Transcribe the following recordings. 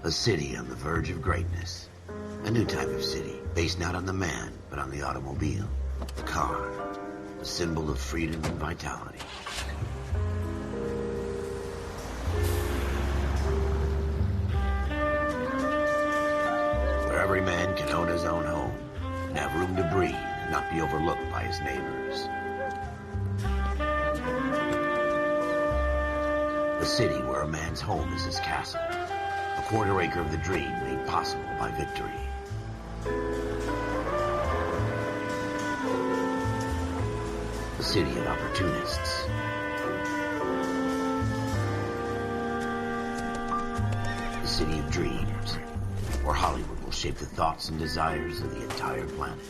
A city on the verge of greatness. A new type of city, based not on the man, but on the automobile. The car. A symbol of freedom and vitality. Where every man can own his own home, and have room to breathe, and not be overlooked by his neighbors. The city where a man's home is his castle. A quarter acre of the dream made possible by victory. The city of opportunists. The city of dreams, where Hollywood will shape the thoughts and desires of the entire planet.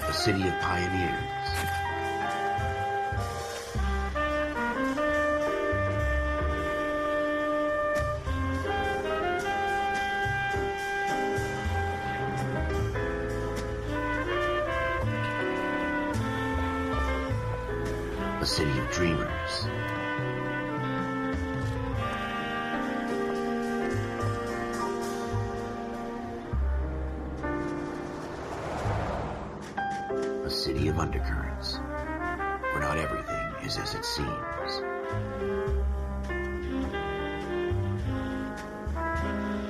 The city of pioneers. A city of dreamers. A city of undercurrents, where not everything is as it seems.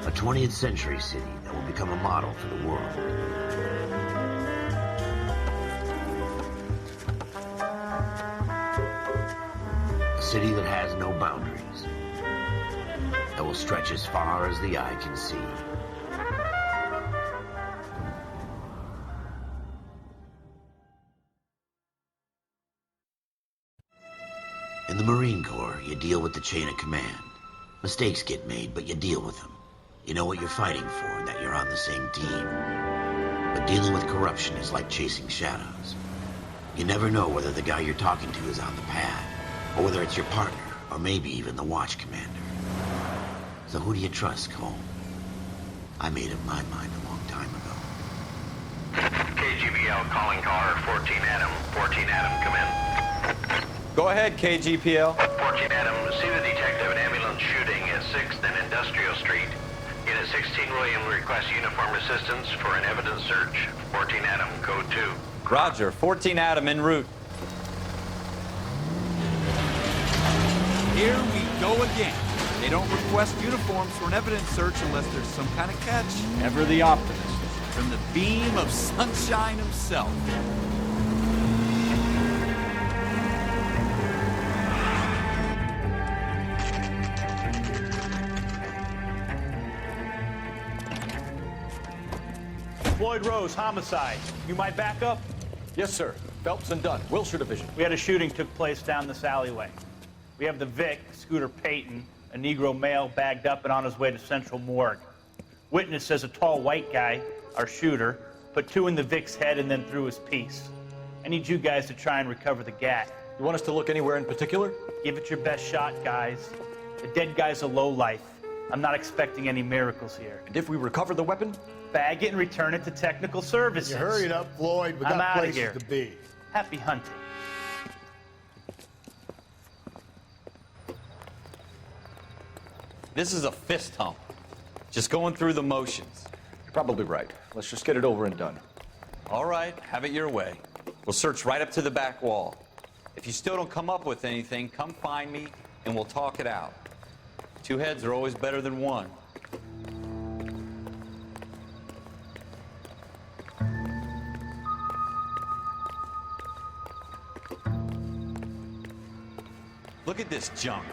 A 20th century city that will become a model for the world. A city that has no boundaries, that will stretch as far as the eye can see. In the Marine Corps, you deal with the chain of command. Mistakes get made, but you deal with them. You know what you're fighting for and that you're on the same team. But dealing with corruption is like chasing shadows. You never know whether the guy you're talking to is on the pad, or whether it's your partner, or maybe even the watch commander. So who do you trust, Cole? I made up my mind a long time ago. KGBL calling car 14 Adam. 14 Adam, come in. Go ahead, KGPL. 14 Adam, see the detective an ambulance shooting at 6th and Industrial Street. Unit 16 William requests uniform assistance for an evidence search. 14 Adam, code 2. Roger, 14 Adam en route. Here we go again. They don't request uniforms for an evidence search unless there's some kind of catch. Ever the optimist. From the beam of sunshine himself. Floyd Rose, homicide. You might back up? Yes, sir. Phelps and Dunn, Wilshire Division. We had a shooting took place down this alleyway. We have the Vic, Scooter Payton, a Negro male bagged up and on his way to Central Morgue. Witness says a tall white guy, our shooter, put 2 in the Vic's head and then threw his piece. I need you guys to try and recover the gat. You want us to look anywhere in particular? Give it your best shot, guys. The dead guy's a lowlife. I'm not expecting any miracles here. And if we recover the weapon? Bag it and return it to technical services. You hurried up, Floyd. We I'm got outta places here. to be. Happy hunting. This is a fist hump. Just going through the motions. You're probably right. Let's just get it over and done. All right, have it your way. We'll search right up to the back wall. If you still don't come up with anything, come find me and we'll talk it out. 2 heads are always better than 1. Look at this junk.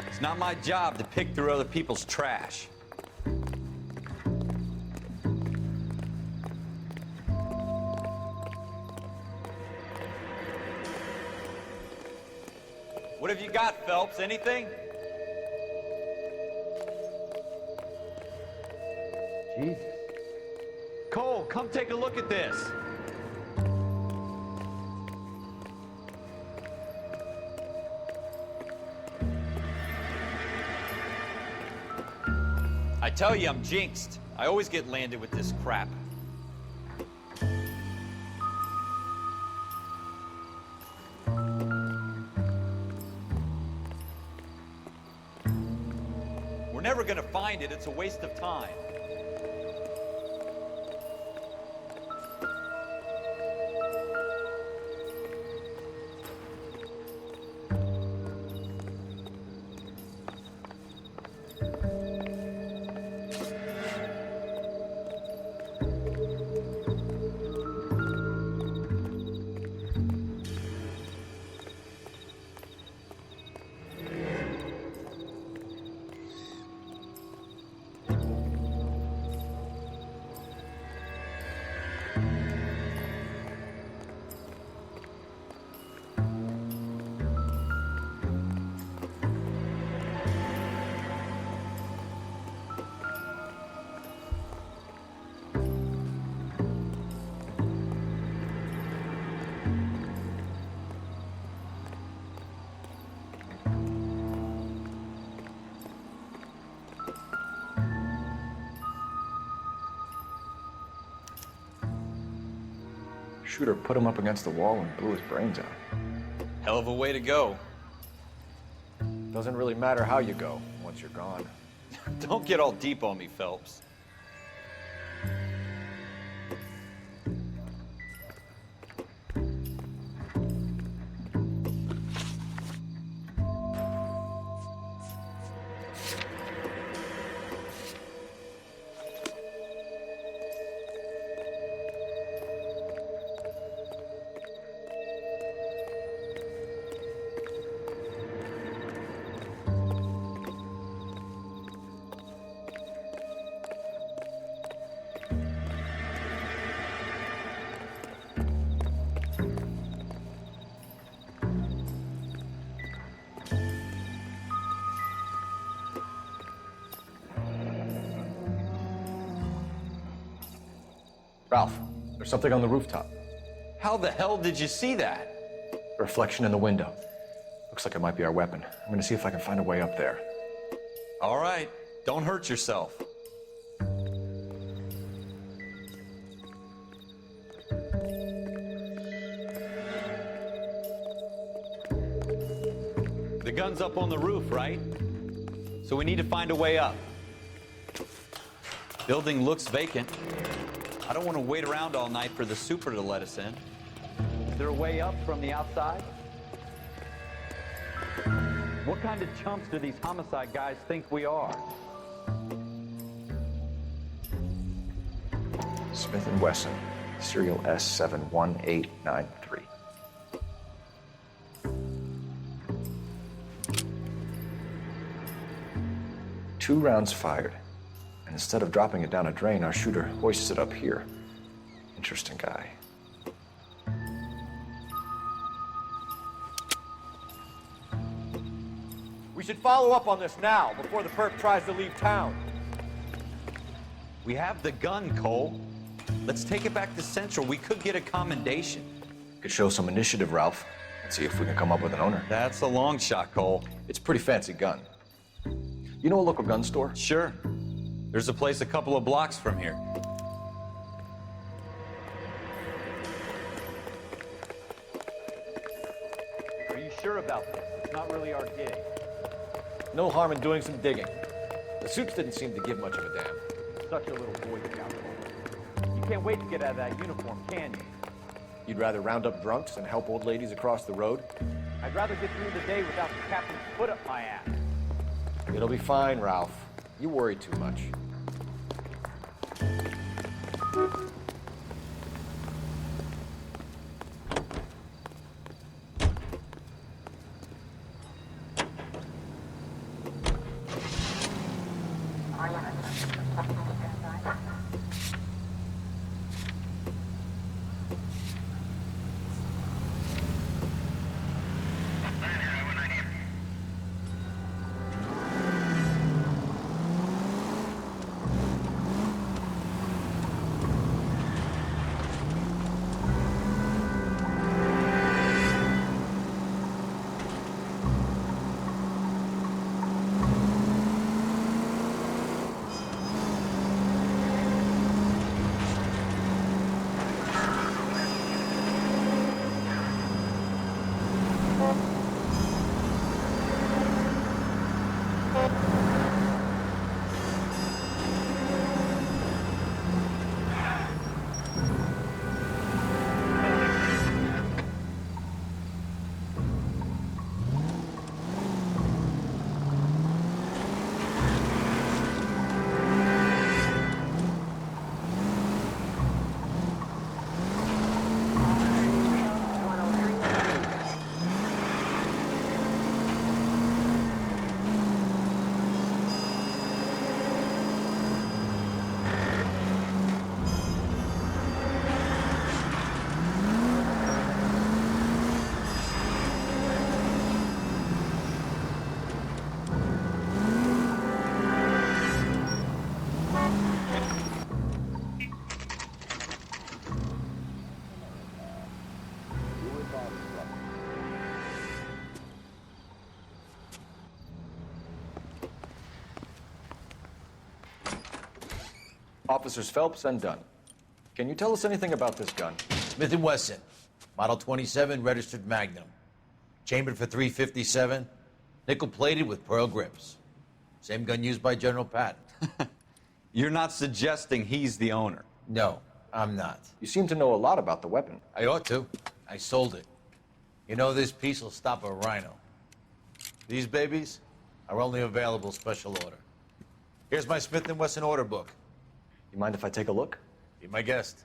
It's not my job to pick through other people's trash. What have you got, Phelps? Anything? Jesus. Cole, come take a look at this. tell you, I'm jinxed. I always get landed with this crap. We're never gonna find it. It's a waste of time. Shooter put him up against the wall and blew his brains out. Hell of a way to go. Doesn't really matter how you go once you're gone. Don't get all deep on me, Phelps. Ralph, there's something on the rooftop. How the hell did you see that? A reflection in the window. Looks like it might be our weapon. I'm gonna see if I can find a way up there. All right, don't hurt yourself. The gun's up on the roof, right? So we need to find a way up. Building looks vacant. I don't want to wait around all night for the super to let us in. Is there a way up from the outside? What kind of chumps do these homicide guys think we are? Smith & Wesson, serial S71893. 2 rounds fired. And instead of dropping it down a drain, our shooter hoists it up here. Interesting guy. We should follow up on this now, before the perp tries to leave town. We have the gun, Cole. Let's take it back to Central. We could get a commendation. Could show some initiative, Ralph, and see if we can come up with an owner. That's a long shot, Cole. It's a pretty fancy gun. You know a local gun store? Sure. There's a place a couple of blocks from here. Are you sure about this? It's not really our gig. No harm in doing some digging. The suits didn't seem to give much of a damn. Such a little Boy Scout. You can't wait to get out of that uniform, can you? You'd rather round up drunks and help old ladies across the road? I'd rather get through the day without the captain's foot up my ass. It'll be fine, Ralph. You worry too much. Officers Phelps and Dunn. Can you tell us anything about this gun? Smith & Wesson, Model 27, registered Magnum. Chambered for .357, nickel-plated with pearl grips. Same gun used by General Patton. You're not suggesting he's the owner? No, I'm not. You seem to know a lot about the weapon. I ought to. I sold it. You know, this piece will stop a rhino. These babies are only available special order. Here's my Smith & Wesson order book. You mind if I take a look? Be my guest.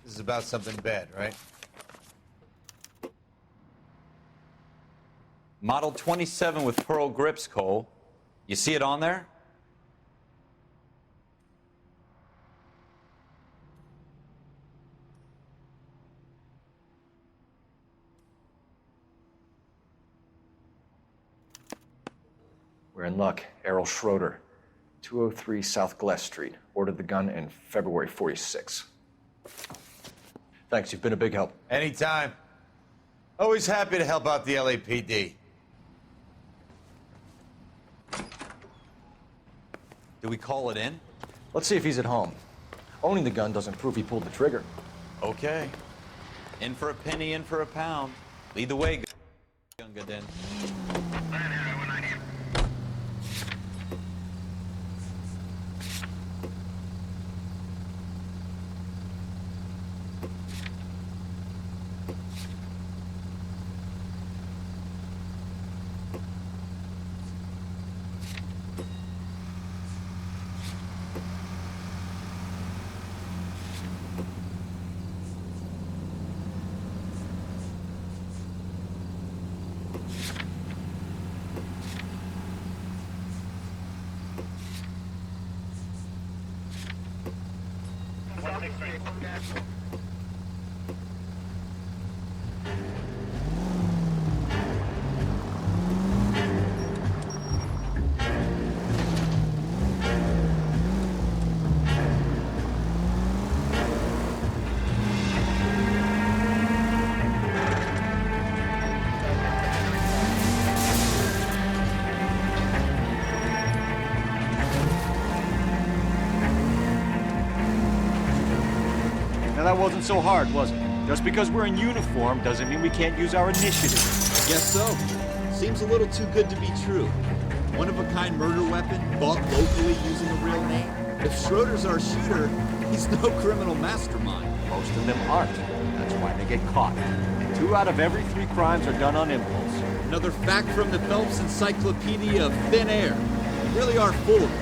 This is about something bad, right? Model 27 with pearl grips, Cole. You see it on there? We're in luck. Errol Schroeder, 203 South Glass Street. Ordered the gun in February '46. Thanks, you've been a big help. Anytime. Always happy to help out the LAPD. Do we call it in? Let's see if he's at home. Owning the gun doesn't prove he pulled the trigger. Okay. In for a penny, in for a pound. Lead the way, Gunga Den. That wasn't so hard, was it? Just because we're in uniform doesn't mean we can't use our initiative. Guess so. Seems a little too good to be true. One-of-a-kind murder weapon, bought locally using a real name. If Schroeder's our shooter, he's no criminal mastermind. Most of them aren't. That's why they get caught. 2 out of every 3 crimes are done on impulse. Another fact from the Phelps Encyclopedia of Thin Air. We really are full of it.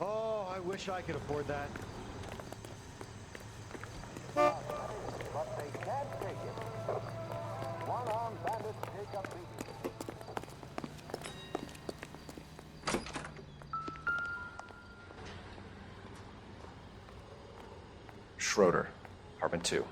Oh, I wish I could afford that. But they can't take it. One-armed bandits take up beating. Schroeder, apartment 2.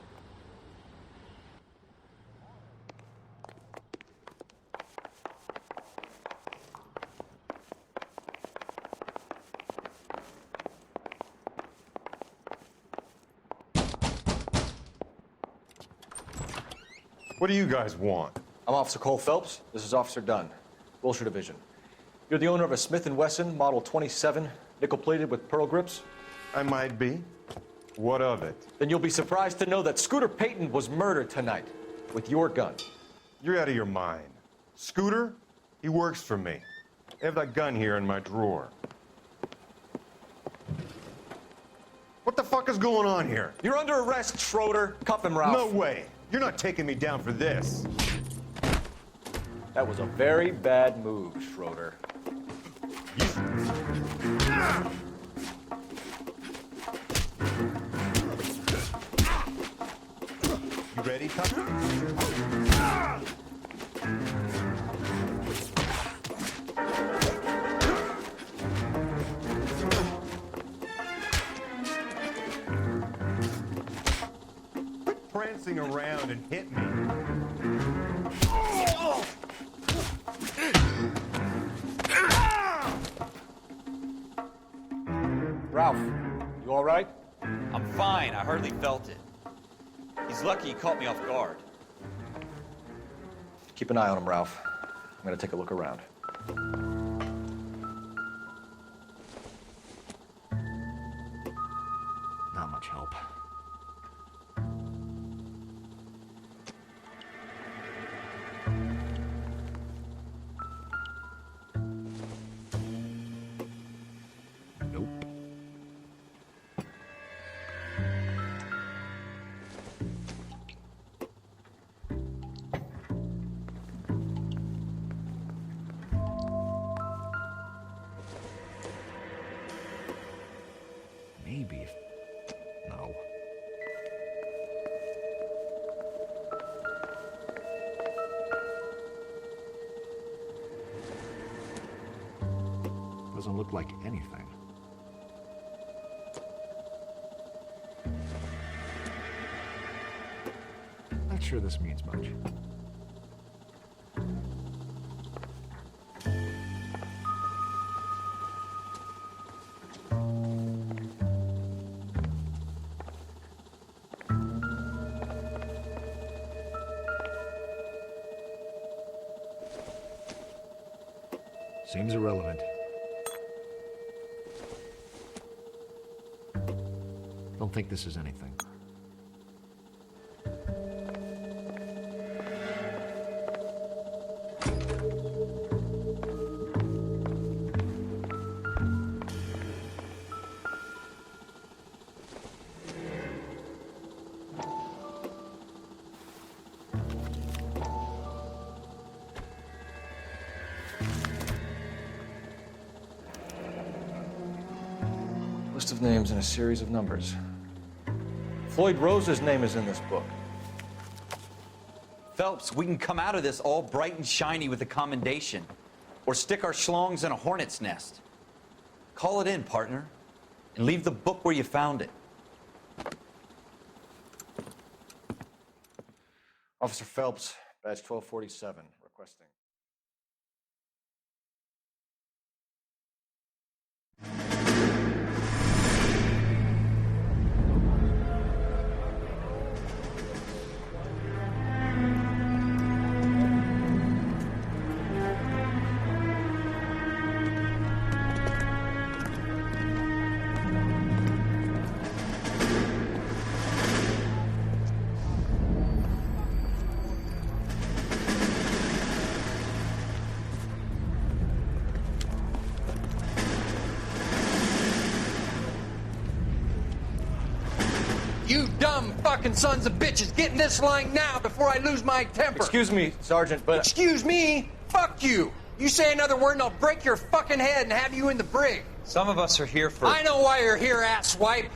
What do you guys want? I'm Officer Cole Phelps. This is Officer Dunn, Wilshire Division. You're the owner of a Smith & Wesson Model 27, nickel-plated with pearl grips? I might be. What of it? Then you'll be surprised to know that Scooter Payton was murdered tonight with your gun. You're out of your mind. Scooter? He works for me. I have that gun here in my drawer. What the fuck is going on here? You're under arrest, Schroeder. Cuff him, Ralph. No way. You're not taking me down for this. That was a very bad move, Schroeder. You ready, Tucker? Quit prancing around and hit me. Ralph, you all right? I'm fine. I hardly felt it. He's lucky he caught me off guard. Keep an eye on him, Ralph. I'm gonna take a look around. Not much help. Nope. Maybe. No. Doesn't look like anything. Not sure this means much. Seems irrelevant. Don't think this is anything. List of names and a series of numbers. Floyd Rose's name is in this book. Phelps, we can come out of this all bright and shiny with a commendation, or stick our schlongs in a hornet's nest. Call it in, partner, and leave the book where you found it. Officer Phelps, badge 1247, requesting. You dumb fucking sons of bitches, get in this line now before I lose my temper. Excuse me, Sergeant, but... Excuse me? Fuck you. You say another word and I'll break your fucking head and have you in the brig. Some of us are here for... I know why you're here, asswipe.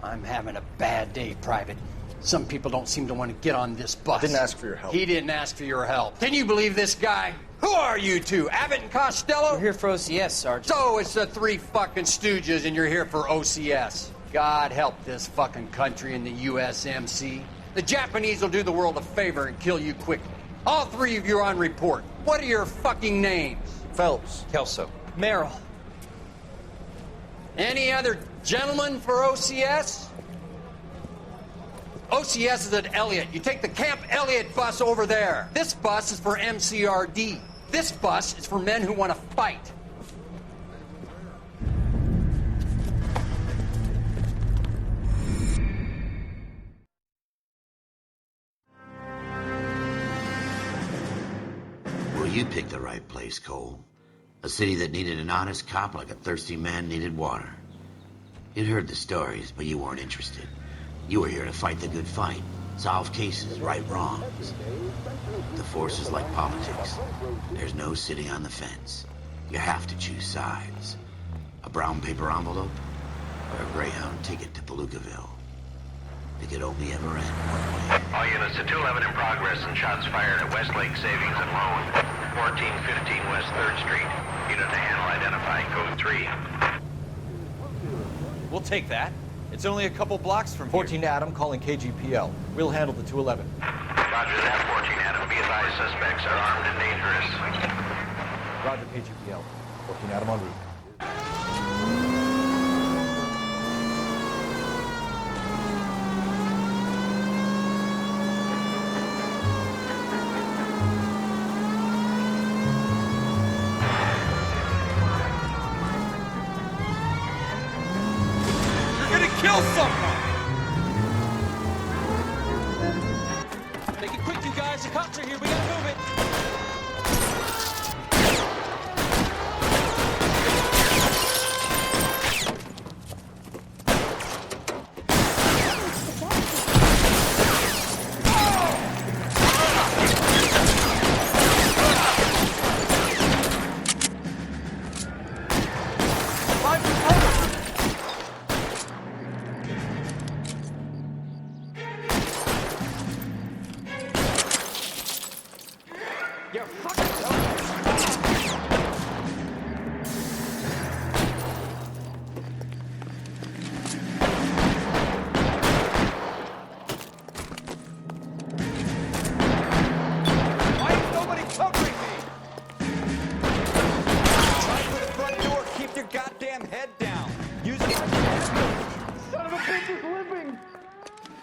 I'm having a bad day, Private. Some people don't seem to want to get on this bus. Didn't ask for your help. He didn't ask for your help. Can you believe this guy? Who are you two? Abbott and Costello? We're here for OCS, Sergeant. So it's the three fucking stooges and you're here for OCS. God help this fucking country and the USMC. The Japanese will do the world a favor and kill you quickly. All three of you are on report. What are your fucking names? Phelps. Kelso. Merrill. Any other gentlemen for OCS? OCS is at Elliott. You take the Camp Elliott bus over there. This bus is for MCRD. This bus is for men who want to fight. Well, you picked the right place, Cole. A city that needed an honest cop like a thirsty man needed water. You'd heard the stories, but you weren't interested. You were here to fight the good fight, solve cases, right wrongs. The force is like politics. There's no sitting on the fence. You have to choose sides. A brown paper envelope or a Greyhound ticket to Palookaville. It could only ever end one way. All units to 211 in progress and shots fired at Westlake Savings and Loan, 1415 West 3rd Street. Unit to handle identifying code 3. We'll take that. It's only a couple blocks from 14 Adam calling KGPL. We'll handle the 211. Roger that, 14 Adam. Be advised, suspects are armed and dangerous. Roger, KGPL. 14 Adam en route. Kill someone! Make it quick, you guys. The cops are here. We gotta move it.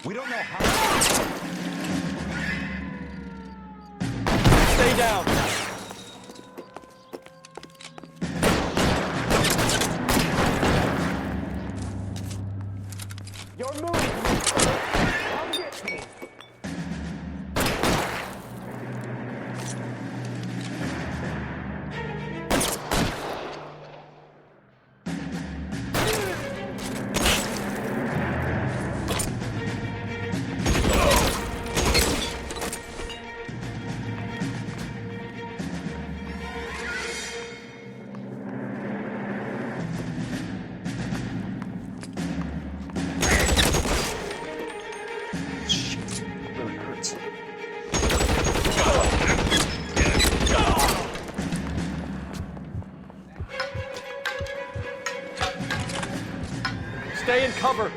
We don't know how. Stay down. You're moving. Come get me. Stay in cover.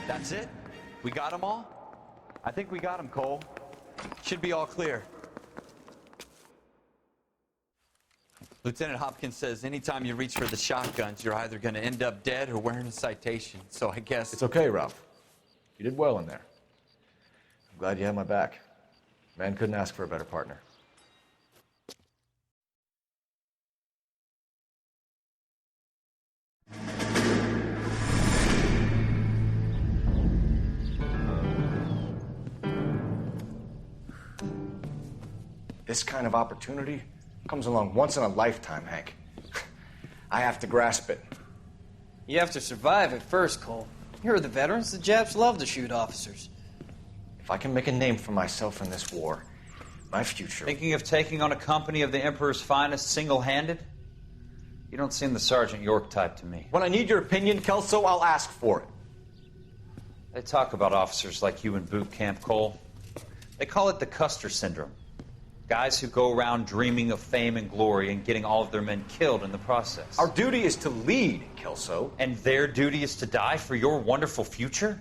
That's it? We got them all? I think we got them, Cole. Should be all clear. Lieutenant Hopkins says anytime you reach for the shotguns, you're either going to end up dead or wearing a citation. So I guess... It's okay, Ralph. You did well in there. I'm glad you had my back. Man couldn't ask for a better partner. This kind of opportunity comes along once in a lifetime, Hank. I have to grasp it. You have to survive it first, Cole. Here are the veterans. The Japs love to shoot officers. If I can make a name for myself in this war, my future... Thinking of taking on a company of the Emperor's finest single-handed? You don't seem the Sergeant York type to me. When I need your opinion, Kelso, I'll ask for it. They talk about officers like you in boot camp, Cole. They call it the Custer syndrome. Guys who go around dreaming of fame and glory and getting all of their men killed in the process. Our duty is to lead, Kelso. And their duty is to die for your wonderful future?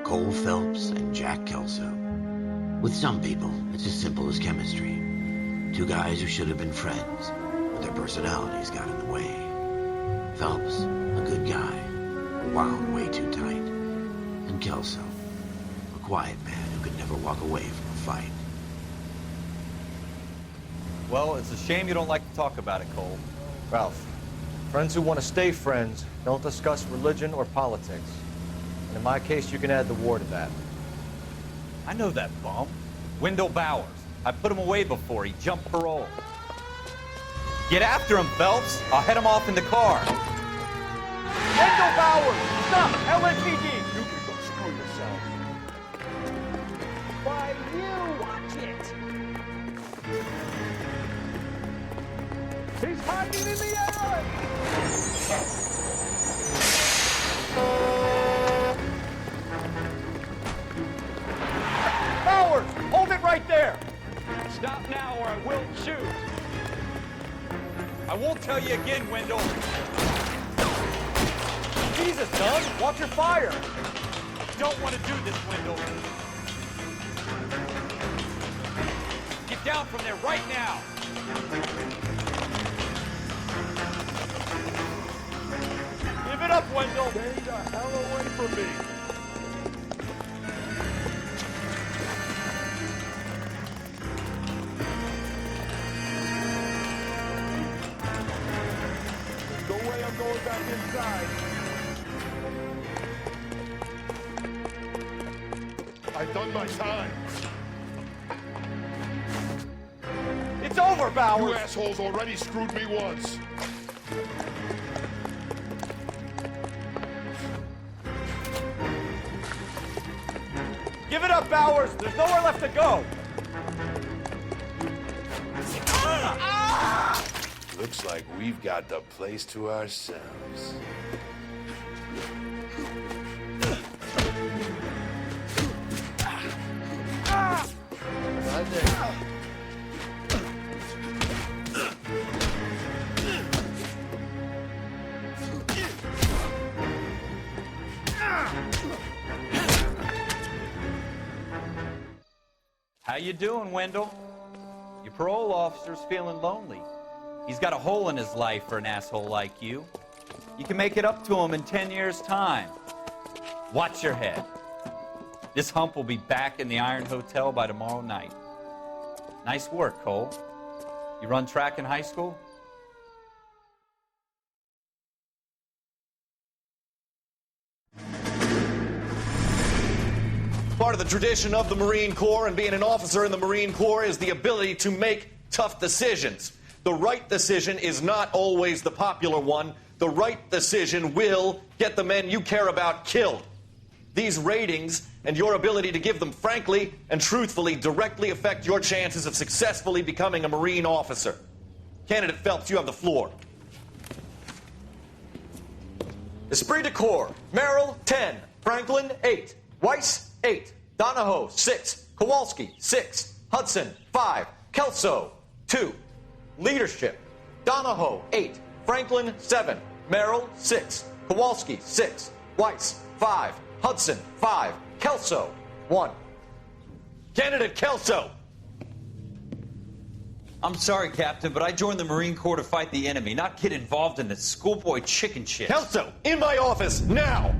Cole Phelps and Jack Kelso. With some people, it's as simple as chemistry. Two guys who should have been friends, but their personalities got in the way. Phelps, a good guy, wound way too tight. And Kelso, a quiet man who could never walk away from a fight. Well, it's a shame you don't like to talk about it, Cole. Ralph, friends who want to stay friends don't discuss religion or politics. And in my case, you can add the war to that. I know that bum. Wendell Bowers. I put him away before. He jumped parole. Get after him, Phelps. I'll head him off in the car. Wendell Bowers! Stop! LAPD! You can go screw yourself. Why, you watch it! He's hiding in the alley! Bowers! Hold it right there! Stop now or I will shoot. I won't tell you again, Wendell. Jesus, son! Watch your fire! I don't want to do this, Wendell. Get down from there right now. Give it up, Wendell! Stay the hell away from me! No way I'm going back inside. I've done my time. It's over, Bowers! You assholes already screwed me once. Give it up, Bowers! There's nowhere left to go! Looks like we've got the place to ourselves. How you doing, Wendell? Your parole officer's feeling lonely. He's got a hole in his life for an asshole like you. You can make it up to him in 10 years' time. Watch your head. This hump will be back in the Iron Hotel by tomorrow night. Nice work, Cole. You run track in high school? Part of the tradition of the Marine Corps and being an officer in the Marine Corps is the ability to make tough decisions. The right decision is not always the popular one. The right decision will get the men you care about killed. These ratings and your ability to give them frankly and truthfully directly affect your chances of successfully becoming a Marine officer. Candidate Phelps, you have the floor. Esprit de Corps, Merrill, 10. Franklin, 8. Weiss, 8. Donahoe, 6. Kowalski, 6. Hudson, 5. Kelso, 2. Leadership, Donahoe, 8. Franklin, 7. Merrill, 6. Kowalski, 6. Weiss, 5. Hudson, 5. Kelso, 1. Candidate Kelso. I'm sorry, Captain, but I joined the Marine Corps to fight the enemy, not get involved in this schoolboy chicken shit. Kelso, in my office, now!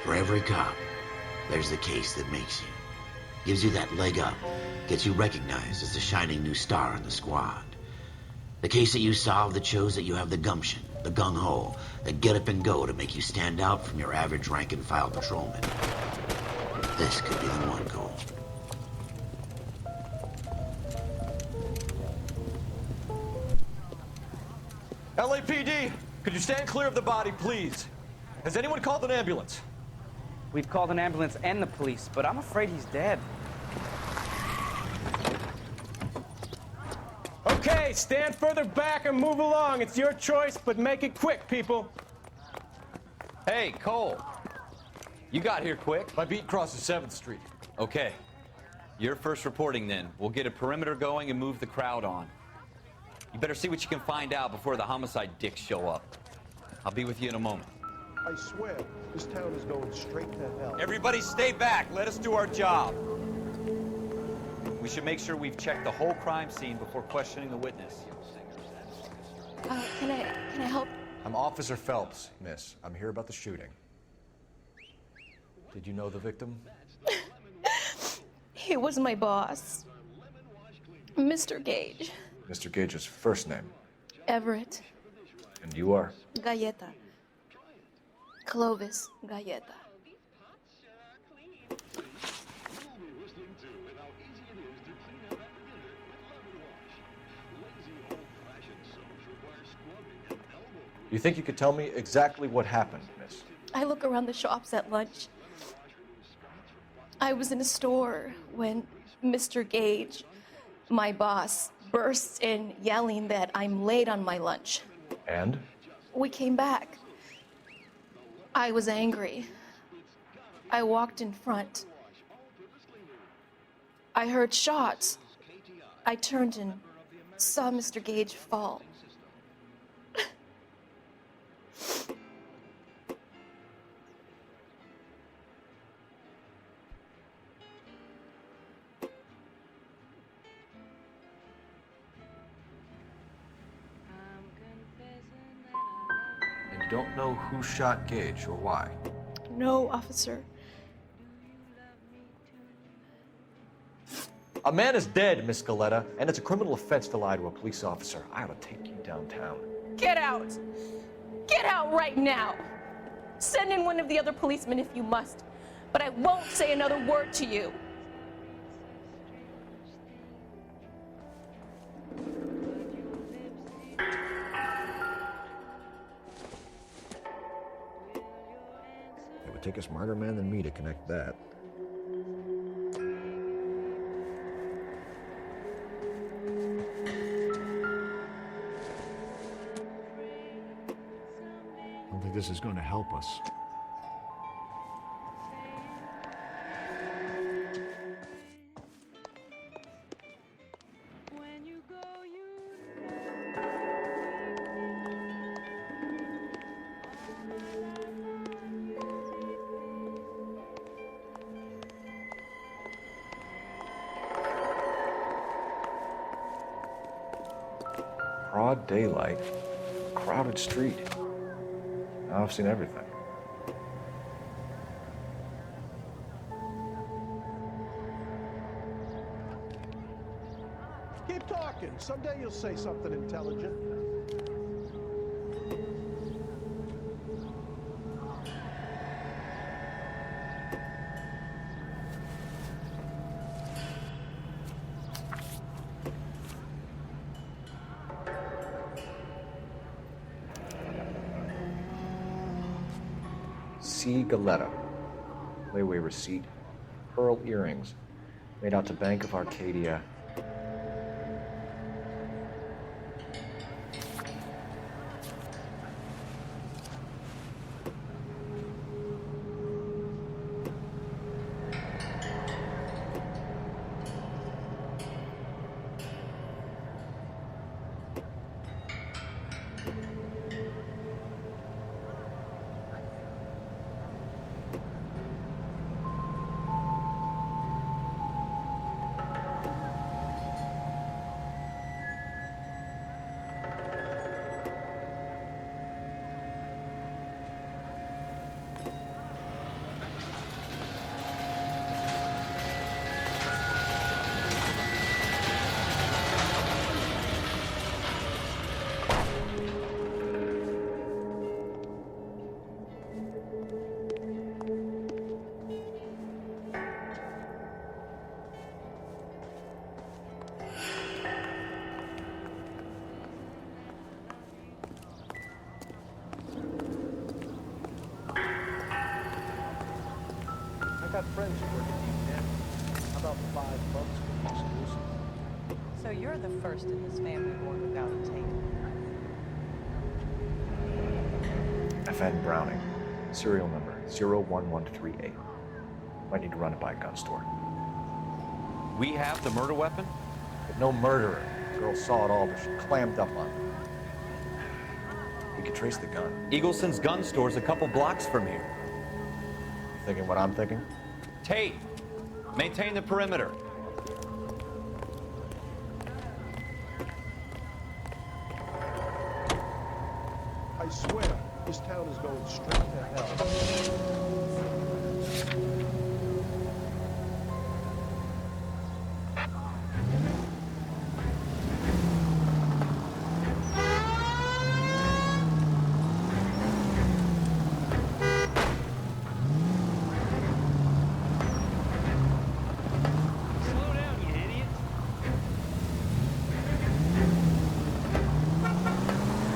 For every cop, there's the case that makes you. Gives you that leg up, gets you recognized as the shining new star in the squad. The case that you solve that shows that you have the gumption, the gung-ho, the get up and go to make you stand out from your average rank-and-file patrolman. This could be the one, Cole. LAPD, could you stand clear of the body, please? Has anyone called an ambulance? We've called an ambulance and the police, but I'm afraid he's dead. Okay, stand further back and move along. It's your choice, but make it quick, people. Hey, Cole. You got here quick. My beat crosses 7th Street. Okay. You're first reporting then. We'll get a perimeter going and move the crowd on. You better see what you can find out before the homicide dicks show up. I'll be with you in a moment. I swear, this town is going straight to hell. Everybody stay back. Let us do our job. We should make sure we've checked the whole crime scene before questioning the witness. Can I help? I'm Officer Phelps, miss. I'm here about the shooting. Did you know the victim? He was my boss, Mr. Gage. Mr. Gage's first name. Everett. And you are? Galleta. Clovis Galleta. You think you could tell me exactly what happened, miss? I look around the shops at lunch. I was in a store when Mr. Gage, my boss, bursts in yelling that I'm late on my lunch. And? We came back. I was angry. I walked in front. I heard shots. I turned and saw Mr. Gage fall. And you don't know who shot Gage or why? No, officer. A man is dead, Miss Galletta, and it's a criminal offense to lie to a police officer. I ought to take you downtown. Get out! Get out right now! Send in one of the other policemen if you must, but I won't say another word to you. It would take a smarter man than me to connect that. I don't think this is going to help us. Broad daylight, crowded street. Now I've seen everything. Keep talking. Someday you'll say something intelligent. C. Galletta. Layaway receipt. Pearl earrings. Made out to Bank of Arcadia. got friends who work at these cameras. How about $5 for the exclusive? So you're the first in his family born without a tape. FN Browning, serial number 01138. Might need to run it by a gun store. We have the murder weapon? But no murderer. The girl saw it all, but she clammed up on it. We could trace the gun. Eagleson's gun store's a couple blocks from here. You thinking what I'm thinking? Tate, maintain the perimeter. I swear, this town is going straight to hell.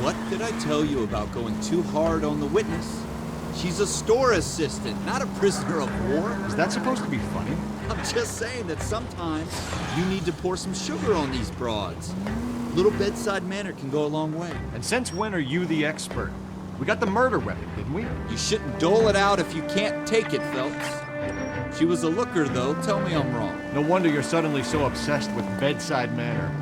What did I tell you about going too hard on the witness? She's a store assistant, not a prisoner of war. Is that supposed to be funny? I'm just saying that sometimes you need to pour some sugar on these broads. Little bedside manner can go a long way. And since when are you the expert? We got the murder weapon, didn't we? You shouldn't dole it out if you can't take it, Phelps. She was a looker, though. Tell me I'm wrong. No wonder you're suddenly so obsessed with bedside manner.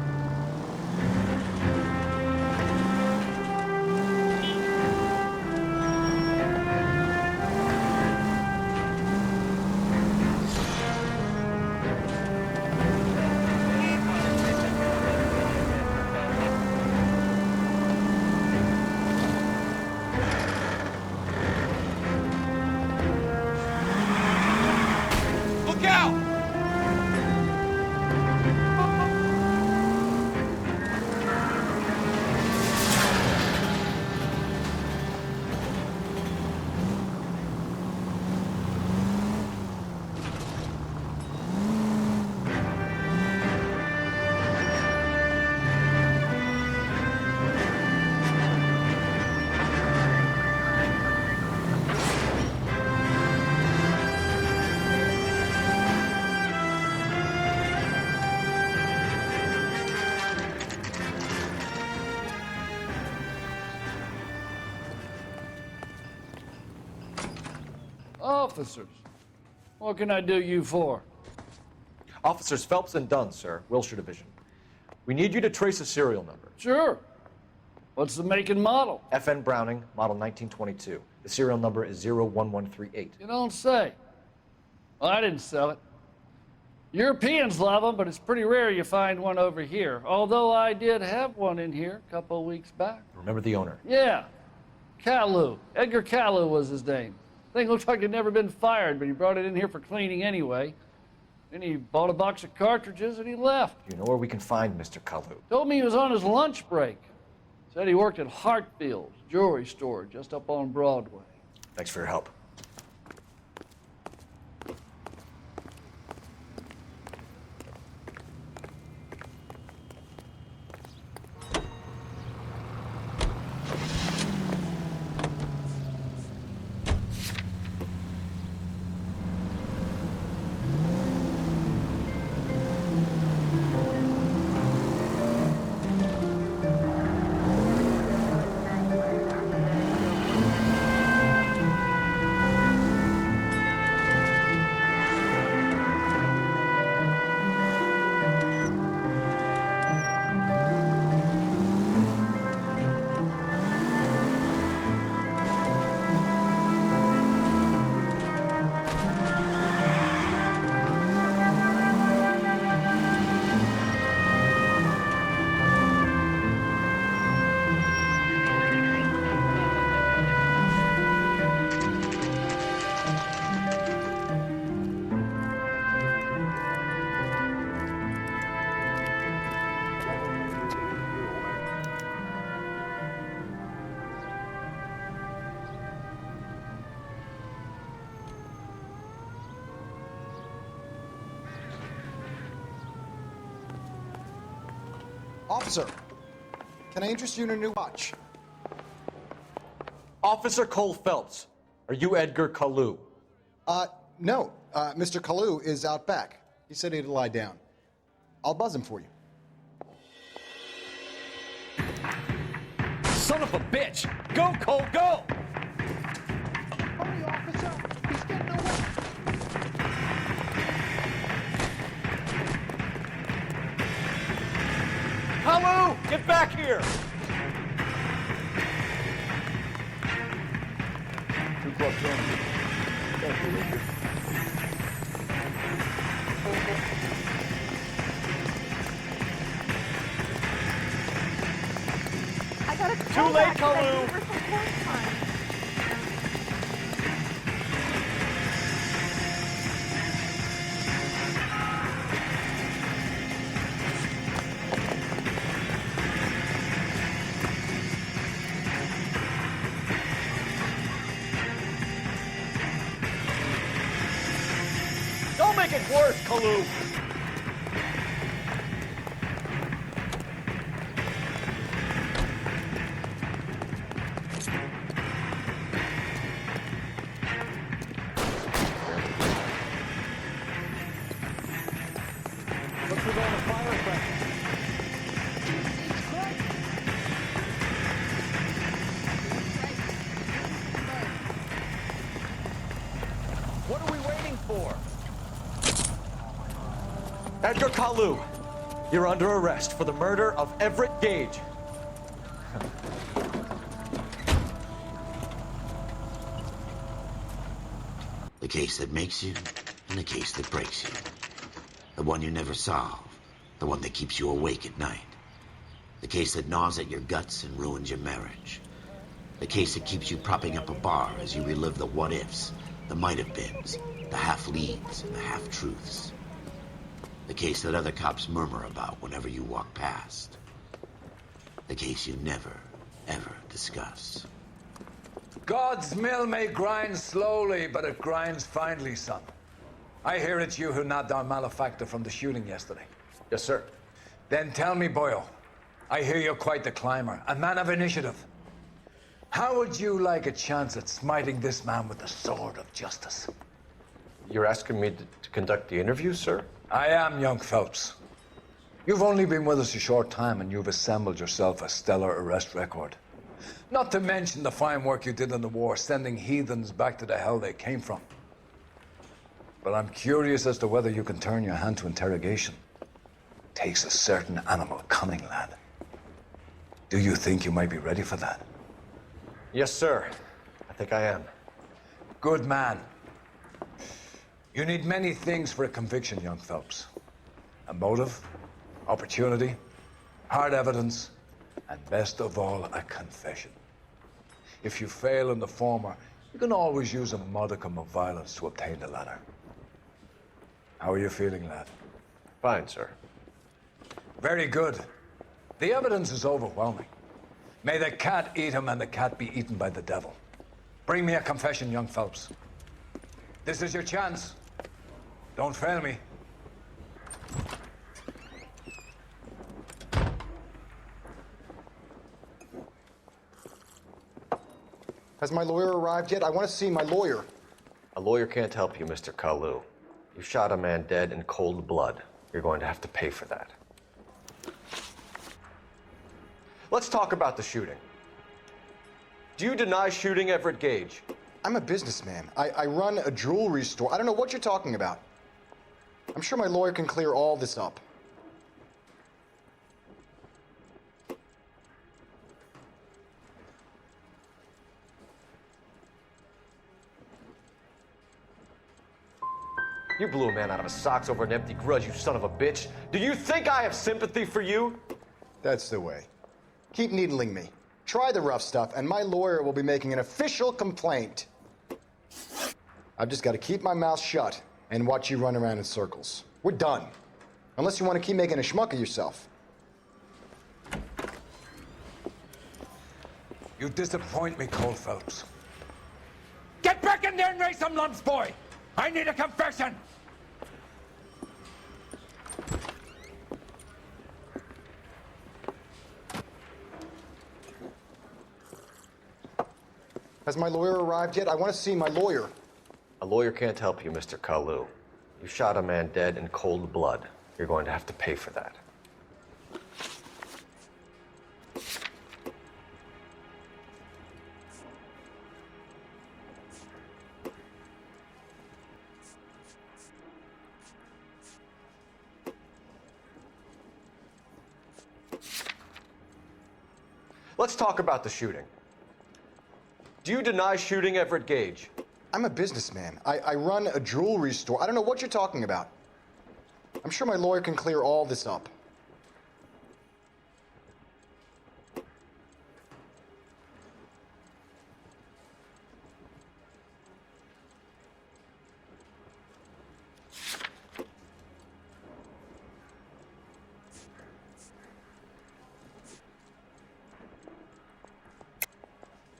Officers, what can I do you for? Officers Phelps and Dunn, sir, Wilshire Division. We need you to trace a serial number. Sure. What's the make and model? FN Browning, model 1922. The serial number is 01138. You don't say. Well, I didn't sell it. Europeans love them, but it's pretty rare you find one over here. Although I did have one in here a couple of weeks back. Remember the owner? Yeah. Kalu. Edgar Kalu was his name. Thing looked like it'd never been fired, but he brought it in here for cleaning anyway. Then he bought a box of cartridges and he left. Do you know where we can find Mr. Kalu? Told me he was on his lunch break. Said he worked at Hartfield's jewelry store just up on Broadway. Thanks for your help. Officer, can I interest you in a new watch? Officer Cole Phelps, are you Edgar Kalu? No. Mr. Kalu is out back. He said he'd lie down. I'll buzz him for you. Son of a bitch! Go, Cole, go! Hurry, officer! He's getting away! Hello! Get back here! I got a Too late, Kalu! Don't make it worse, Kalu! What's with all the firecrackers? What are we waiting for? Edgar Kalu, you're under arrest for the murder of Everett Gage. The case that makes you, and the case that breaks you. The one you never solve, the one that keeps you awake at night. The case that gnaws at your guts and ruins your marriage. The case that keeps you propping up a bar as you relive the what-ifs, the might-have-beens, the half-leads, and the half-truths. The case that other cops murmur about whenever you walk past. The case you never, ever discuss. God's mill may grind slowly, but it grinds finely, son. I hear it's you who nabbed our malefactor from the shooting yesterday. Yes, sir. Then tell me, Boyle, I hear you're quite the climber, a man of initiative. How would you like a chance at smiting this man with the sword of justice? You're asking me to conduct the interview, sir? I am, young Phelps. You've only been with us a short time, and you've assembled yourself a stellar arrest record. Not to mention the fine work you did in the war, sending heathens back to the hell they came from. But I'm curious as to whether you can turn your hand to interrogation. Takes a certain animal cunning, lad. Do you think you might be ready for that? Yes, sir. I think I am. Good man. You need many things for a conviction, young Phelps. A motive, opportunity, hard evidence, and best of all, a confession. If you fail in the former, you can always use a modicum of violence to obtain the latter. How are you feeling, lad? Fine, sir. Very good. The evidence is overwhelming. May the cat eat him and the cat be eaten by the devil. Bring me a confession, young Phelps. This is your chance. Don't fail me. Has my lawyer arrived yet? I want to see my lawyer. A lawyer can't help you, Mr. Kalu. You shot a man dead in cold blood. You're going to have to pay for that. Let's talk about the shooting. Do you deny shooting Everett Gage? I'm a businessman. I run a jewelry store. I don't know what you're talking about. I'm sure my lawyer can clear all this up. You blew a man out of his socks over an empty grudge, you son of a bitch. Do you think I have sympathy for you? That's the way. Keep needling me. Try the rough stuff, and my lawyer will be making an official complaint. I've just got to keep my mouth shut and watch you run around in circles. We're done. Unless you want to keep making a schmuck of yourself. You disappoint me, Cole Phelps. Get back in there and raise some lumps, boy! I need a confession! Has my lawyer arrived yet? I want to see my lawyer. A lawyer can't help you, Mr. Kalu. You shot a man dead in cold blood. You're going to have to pay for that. Let's talk about the shooting. Do you deny shooting Everett Gage? I'm a businessman. I run a jewelry store. I don't know what you're talking about. I'm sure my lawyer can clear all this up.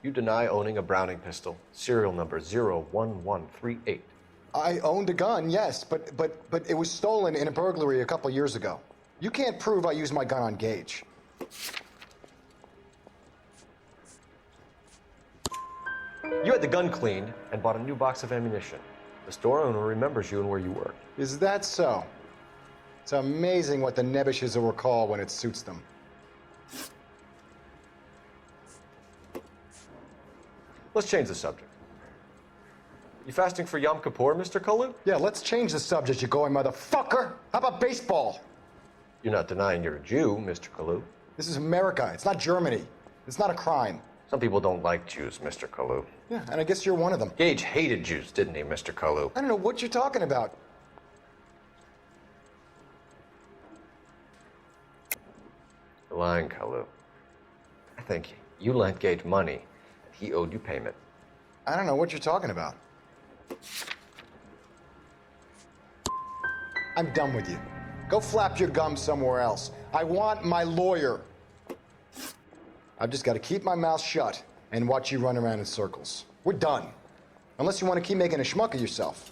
You deny owning a Browning pistol, serial number 01138. I owned a gun, yes, but it was stolen in a burglary a couple years ago. You can't prove I used my gun on Gage. You had the gun cleaned and bought a new box of ammunition. The store owner remembers you and where you worked. Is that so? It's amazing what the Nebbishes will recall when it suits them. Let's change the subject. You fasting for Yom Kippur, Mr. Kalu? Yeah, let's change the subject, you going motherfucker. How about baseball? You're not denying you're a Jew, Mr. Kalu. This is America. It's not Germany. It's not a crime. Some people don't like Jews, Mr. Kalu. Yeah, and I guess you're one of them. Gage hated Jews, didn't he, Mr. Kalu? I don't know what you're talking about. You're lying, Kalu. I think you lent Gage money. He owed you payment. I don't know what you're talking about. I'm done with you. Go flap your gums somewhere else. I want my lawyer. I've just got to keep my mouth shut and watch you run around in circles. We're done. Unless you want to keep making a schmuck of yourself.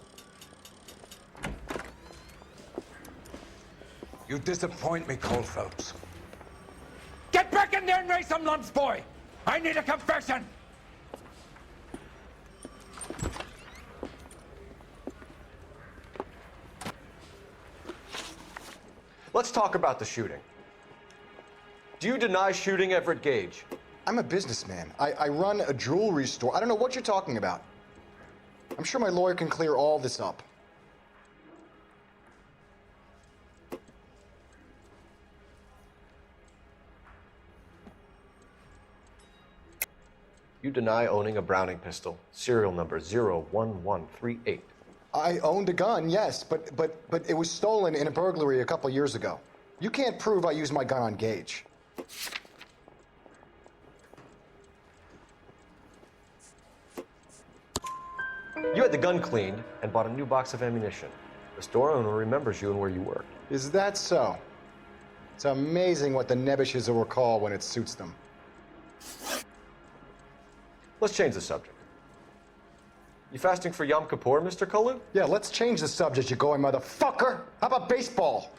You disappoint me, Cole Phelps. Get back in there and raise some lumps, boy! I need a confession! Let's talk about the shooting. Do you deny shooting Everett Gage? I'm a businessman. I run a jewelry store. I don't know what you're talking about. I'm sure my lawyer can clear all this up. You deny owning a Browning pistol, serial number 01138. I owned a gun, yes, but it was stolen in a burglary a couple years ago. You can't prove I used my gun on Gage. You had the gun cleaned and bought a new box of ammunition. The store owner remembers you and where you worked. Is that so? It's amazing what the Nebbishes will recall when it suits them. Let's change the subject. You fasting for Yom Kippur, Mr. Kalu? Yeah, let's change the subject, you going motherfucker. How about baseball?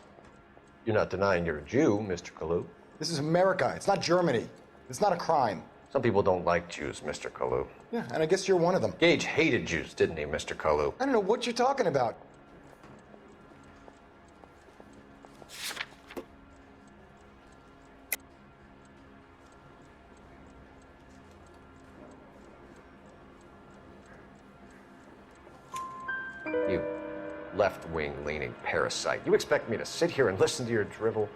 You're not denying you're a Jew, Mr. Kalu. This is America. It's not Germany. It's not a crime. Some people don't like Jews, Mr. Kalu. Yeah, and I guess you're one of them. Gage hated Jews, didn't he, Mr. Kalu? I don't know what you're talking about. You left-wing leaning parasite. You expect me to sit here and listen to your drivel?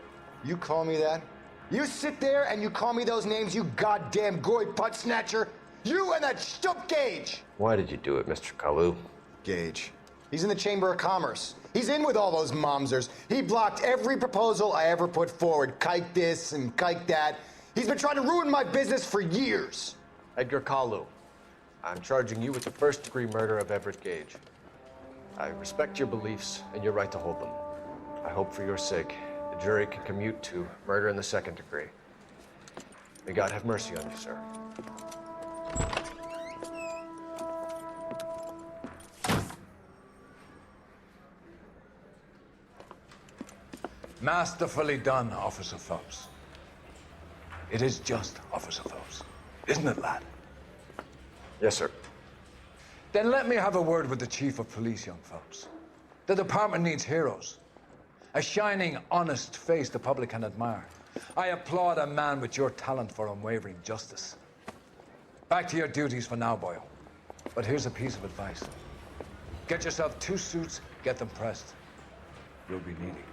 You call me that? You sit there and you call me those names, you goddamn goy putt snatcher? You and that stup Gage! Why did you do it, Mr. Kalu? Gage. He's in the Chamber of Commerce. He's in with all those momsers. He blocked every proposal I ever put forward. Kike this and kike that. He's been trying to ruin my business for years. Edgar Kalu, I'm charging you with the first-degree murder of Everett Gage. I respect your beliefs and your right to hold them. I hope for your sake the jury can commute to murder in the second degree. May God have mercy on you, sir. Masterfully done, Officer Phelps. It is just, Officer Phelps. Isn't it, lad? Yes, sir. Then let me have a word with the chief of police, young Phelps. The department needs heroes. A shining, honest face the public can admire. I applaud a man with your talent for unwavering justice. Back to your duties for now, boyo. But here's a piece of advice. Get yourself 2 suits, get them pressed. You'll be needing them.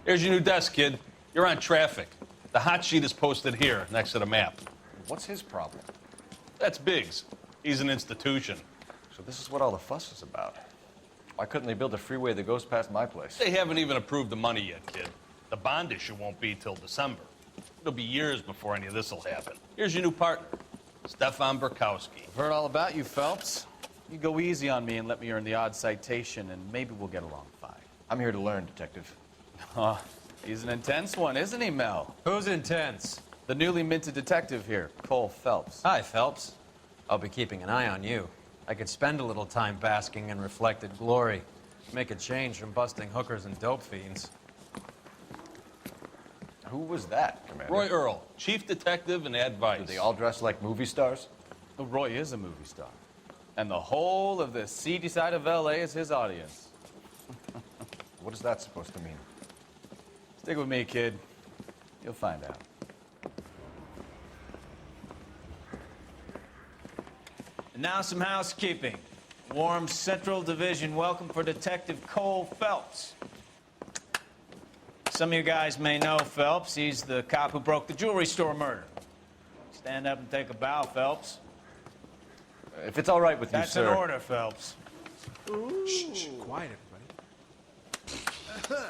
Here's your new desk, kid. You're on traffic. The hot sheet is posted here, next to the map. What's his problem? That's Biggs. He's an institution. So this is what all the fuss is about. Why couldn't they build a freeway that goes past my place? They haven't even approved the money yet, kid. The bond issue won't be till December. It'll be years before any of this will happen. Here's your new partner, Stefan Burkowski. I've heard all about you, Phelps. You go easy on me and let me earn the odd citation, and maybe we'll get along fine. I'm here to learn, Detective. Oh, he's an intense one, isn't he, Mel? Who's intense? The newly minted detective here, Cole Phelps. Hi, Phelps. I'll be keeping an eye on you. I could spend a little time basking in reflected glory. Make a change from busting hookers and dope fiends. Who was that, Commander? Roy Earl, chief detective and advice. Do they all dress like movie stars? Well, Roy is a movie star. And the whole of the seedy side of L.A. is his audience. What is that supposed to mean? Stick with me, kid. You'll find out. And now some housekeeping. Warm Central Division welcome for Detective Cole Phelps. Some of you guys may know Phelps. He's the cop who broke the jewelry store murder. Stand up and take a bow, Phelps. If it's all right with you, That's sir. an order, Phelps. Shh, quiet, everybody.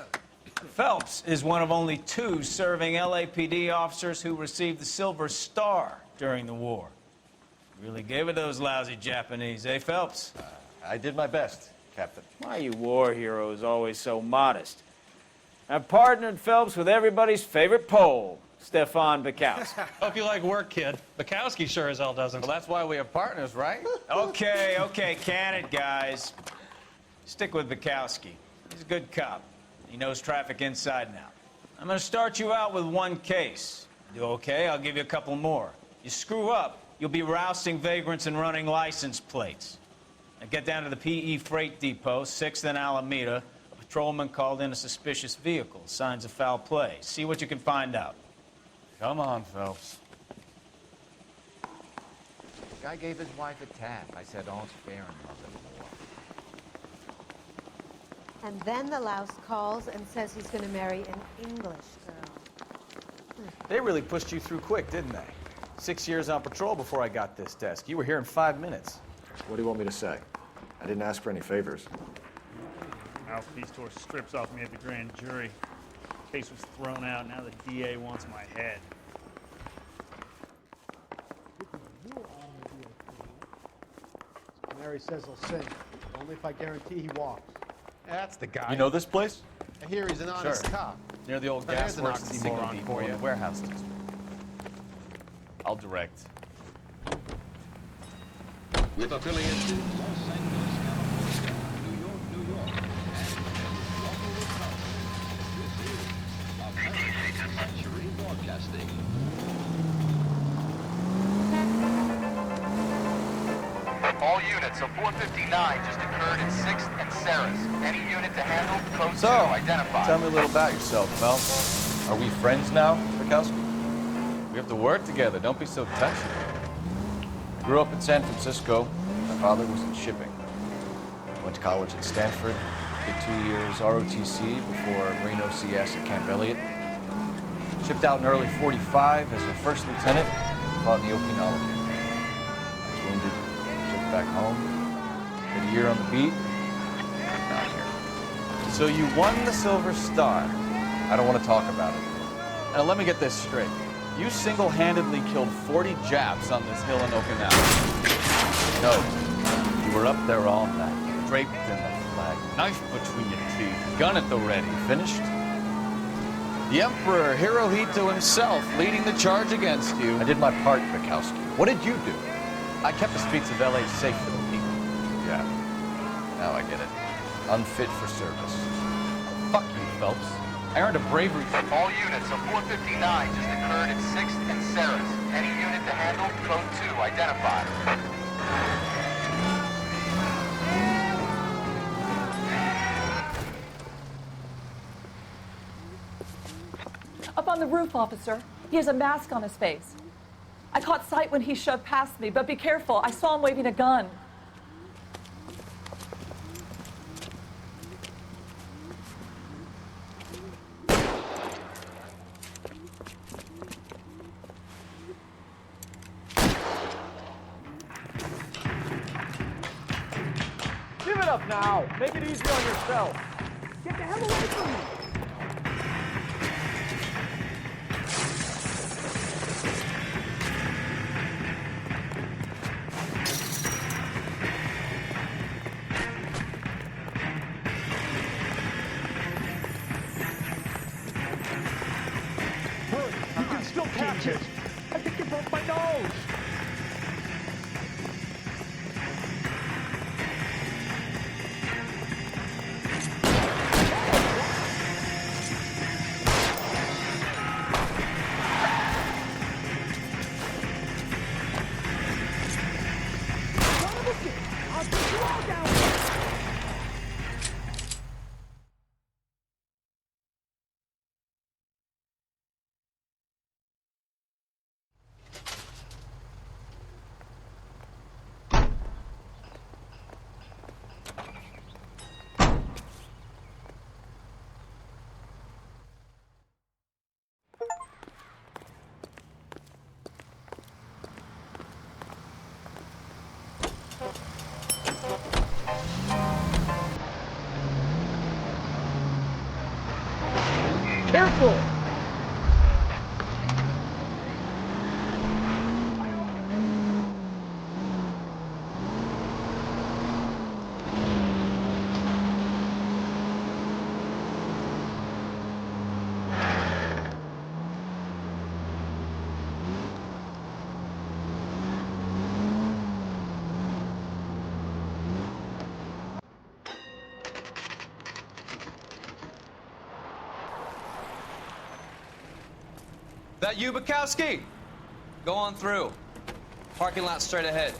Phelps is one of only 2 serving LAPD officers who received the Silver Star during the war. Really gave it those lousy Japanese, eh, Phelps? I did my best, Captain. Why are you war heroes always so modest? I've partnered Phelps with everybody's favorite Pole, Stefan Burkowski. Hope you like work, kid. Bukowski sure as hell doesn't. Well, that's why we have partners, right? Okay, can it, guys. Stick with Bukowski. He's a good cop. He knows traffic inside and out. I'm going to start you out with 1 case. Do okay? I'll give you a couple more. You screw up, you'll be rousting vagrants and running license plates. Now get down to the PE Freight Depot, 6th and Alameda. A patrolman called in a suspicious vehicle. Signs of foul play. See what you can find out. Come on, Phelps. Guy gave his wife a tap. I said, all's fair in love and war. And then the louse calls and says he's going to marry an English girl. They really pushed you through quick, didn't they? 6 years on patrol before I got this desk. You were here in 5 minutes. What do you want me to say? I didn't ask for any favors. Mouthpiece tore strips off me at the grand jury. Case was thrown out. Now the DA wants my head. Mary says he'll sing, only if I guarantee he walks. That's the guy. You know this place? I hear he's an honest cop. Near the old There's gas an works and single oxymoron depot for in you. the warehouse district. I'll direct. With affiliates in Los Angeles, California, New York, and This is a 20th Century Broadcasting. All units of 459 just occurred in 6th and Sarah's. Any unit to handle, code 2 So, identified. tell me a little about yourself, Phelps. Are we friends now, Bukowski? We have to work together. Don't be so touchy. Grew up in San Francisco. My father was in shipping. Went to college at Stanford. Did 2 years ROTC before Marine OCS at Camp Elliott. Shipped out in early '45 as a first lieutenant. Fought in the Okinawa campaign. back home, did a year on the beat, now I'm here. So you won the Silver Star. I don't want to talk about it. Now let me get this straight. You single-handedly killed 40 Japs on this hill in Okinawa. No, you were up there all night, draped in the flag, knife between your teeth, gun at the ready. Finished? The Emperor Hirohito himself leading the charge against you. I did my part, Bukowski. What did you do? I kept the streets of LA safe for the people. Yeah, now I get it. Unfit for service. Fuck you, Phelps. I earned a bravery. All units, a 459 just occurred at 6th and Ceres. Any unit to handle, code 2, identified. Up on the roof, officer. He has a mask on his face. I caught sight when he shoved past me, but be careful. I saw him waving a gun. Give it up now. Make it easier on yourself. Get the hell away from me! Hurry, you can still catch it. I think you broke my nose. Careful! That you, Bukowski? Go on through. Parking lot straight ahead.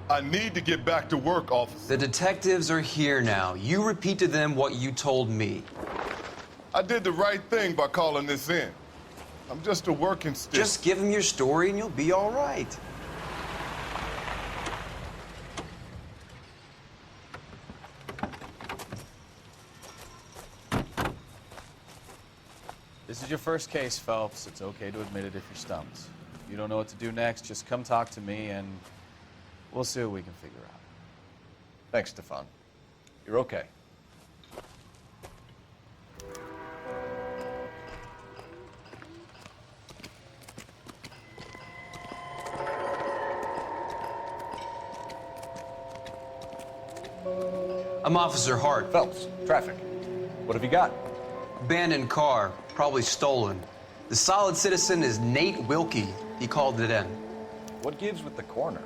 I need to get back to work, officer. The detectives are here now. You repeat to them what you told me. I did the right thing by calling this in. I'm just a working stick. Just give them your story and you'll be all right. This is your first case, Phelps. It's okay to admit it if you're stumped. If you don't know what to do next, just come talk to me and we'll see what we can figure out. Thanks, Stefan. You're okay. I'm Officer Hart. Phelps, traffic. What have you got? Abandoned car, probably stolen. The solid citizen is Nate Wilkie. He called it in. What gives with the corner?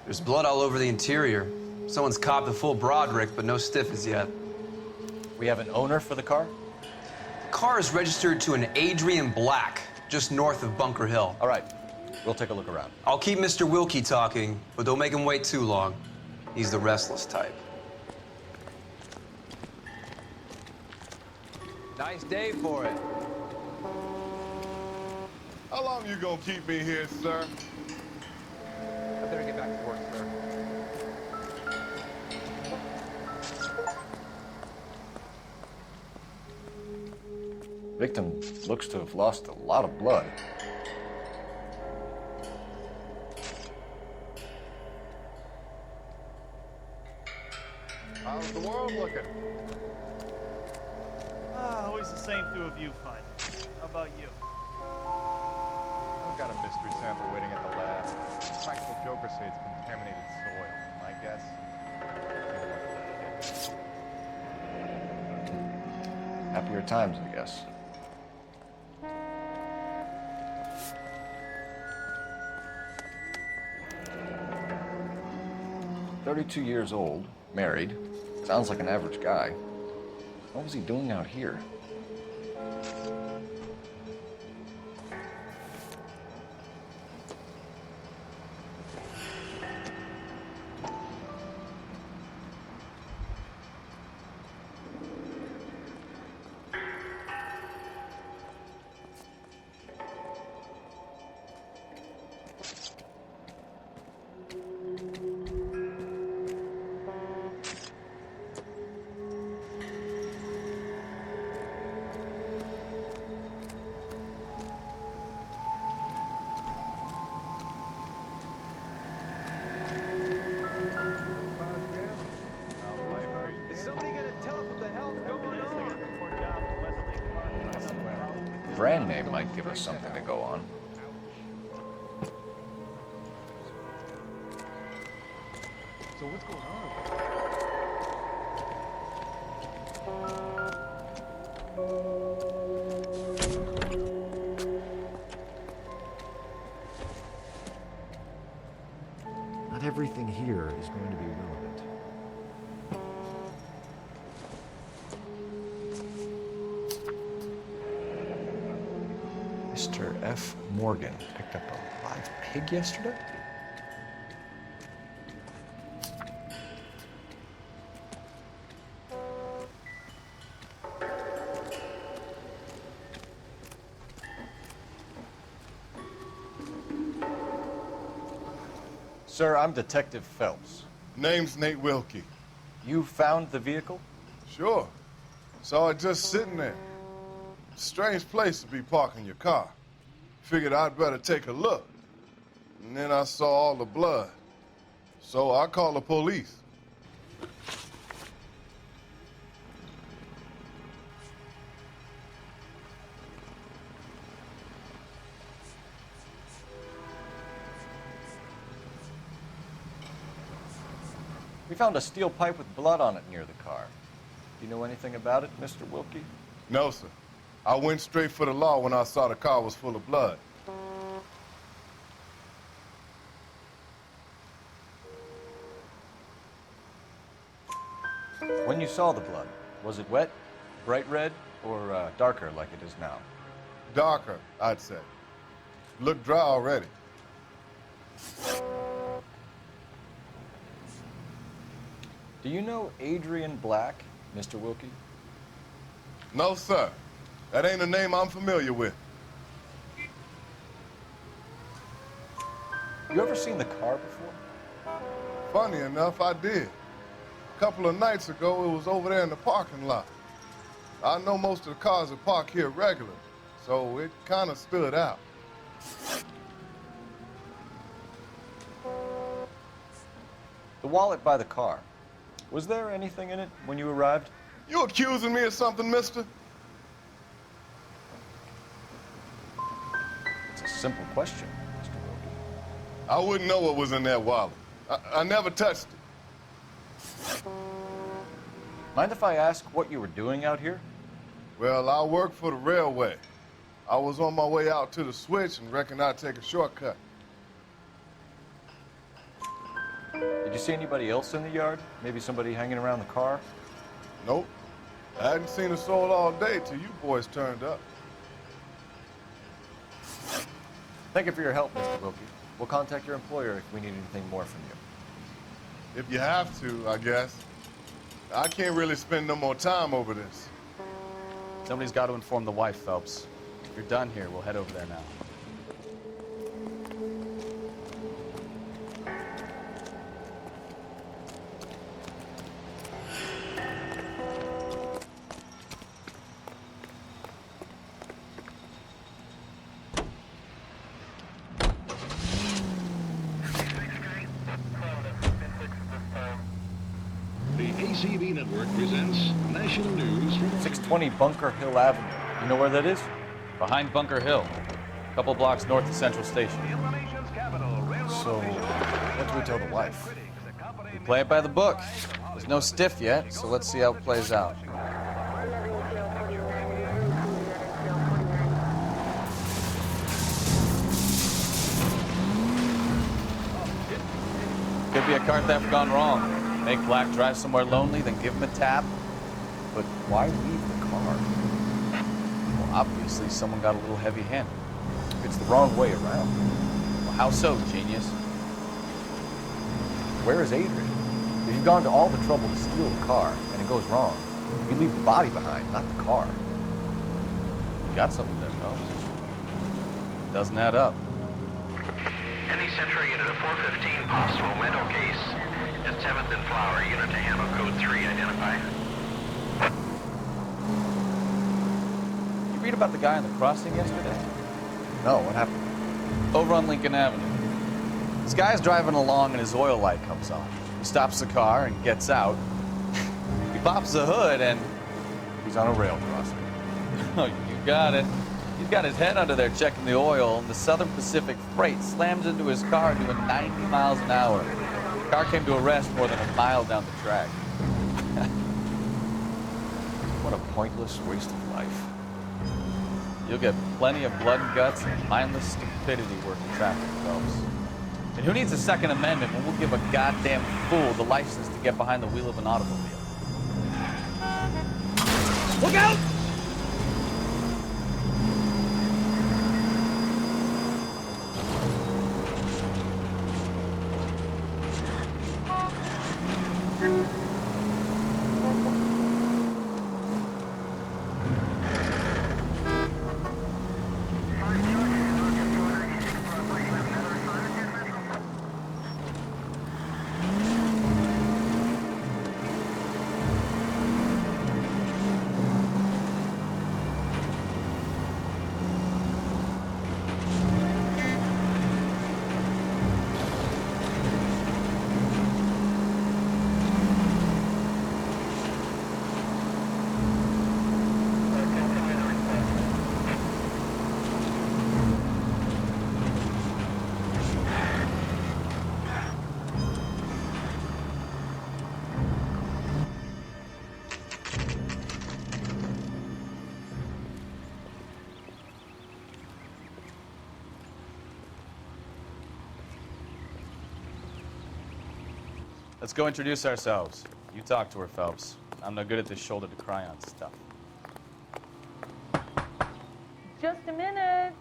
There's blood all over the interior. Someone's copped a full Broderick, but no stiff as yet. We have an owner for the car? The car is registered to an Adrian Black, just north of Bunker Hill. All right, we'll take a look around. I'll keep Mr. Wilkie talking, but don't make him wait too long. He's the restless type. Nice day for it. How long you gonna keep me here, sir? I better get back to work, sir. Victim looks to have lost a lot of blood. same through a viewfinder. How about you? I've got a mystery sample waiting at the lab. Practical Joker say it's contaminated soil. My guess? Happier times, I guess. "32 years old, married. Sounds like an average guy. What was he doing out here?" Brand name might give us something to go on. So what's going on? Not everything here is going to be relevant. Mr. F. Morgan picked up a live pig yesterday? Sir, I'm Detective Phelps. Name's Nate Wilkie. You found the vehicle? Sure. Saw it just sitting there. Strange place to be parking your car. Figured I'd better take a look. And then I saw all the blood. So I called the police. We found a steel pipe with blood on it near the car. Do you know anything about it, Mr. Wilkie? No, sir. I went straight for the law when I saw the car was full of blood. When you saw the blood, was it wet, bright red, or darker like it is now? Darker, I'd say. Looked dry already. Do you know Adrian Black, Mr. Wilkie? No, sir. That ain't a name I'm familiar with. You ever seen the car before? Funny enough, I did. A couple of nights ago, it was over there in the parking lot. I know most of the cars are parked here regularly, so it kind of stood out. The wallet by the car. Was there anything in it when you arrived? You accusing me of something, mister? It's a simple question, Mr. Wilkie. I wouldn't know what was in that wallet. I never touched it. Mind if I ask what you were doing out here? Well, I work for the railway. I was on my way out to the switch and reckoned I'd take a shortcut. Did you see anybody else in the yard? Maybe somebody hanging around the car? Nope. I hadn't seen a soul all day till you boys turned up. Thank you for your help, Mr. Wilkie. We'll contact your employer if we need anything more from you. If you have to, I guess. I can't really spend no more time over this. Somebody's got to inform the wife, Phelps. If you're done here, we'll head over there now. The ACB Network presents national news from 620 Bunker Hill Avenue. You know where that is? Behind Bunker Hill. A couple blocks north of Central Station. So, what do we tell the wife? We play it by the book. There's no stiff yet, so let's see how it plays out. Could be a car theft gone wrong. Make Black drive somewhere lonely, then give him a tap. But why leave the car? Well, obviously someone got a little heavy-handed. It's the wrong way around. Well, how so, genius? Where is Adrian? If you've gone to all the trouble to steal the car, and it goes wrong, you leave the body behind, not the car. You got something there, Phelps. Doesn't add up. Any Central unit of 415 possible mental case. Is 7th and Flower unit to handle code 3 identify. You read about the guy on the crossing yesterday? No, what happened? Over on Lincoln Avenue. This guy's driving along and his oil light comes on. He stops the car and gets out. He pops the hood and he's on a rail crossing. Oh, you got it. He's got his head under there checking the oil, and the Southern Pacific Freight slams into his car doing 90 miles an hour. The car came to a rest more than a mile down the track. What a pointless waste of life. You'll get plenty of blood and guts and mindless stupidity working traffic, Phelps. And who needs a Second Amendment when we'll give a goddamn fool the license to get behind the wheel of an automobile? Look out! Let's go introduce ourselves. You talk to her, Phelps. I'm no good at this shoulder to cry on stuff. Just a minute.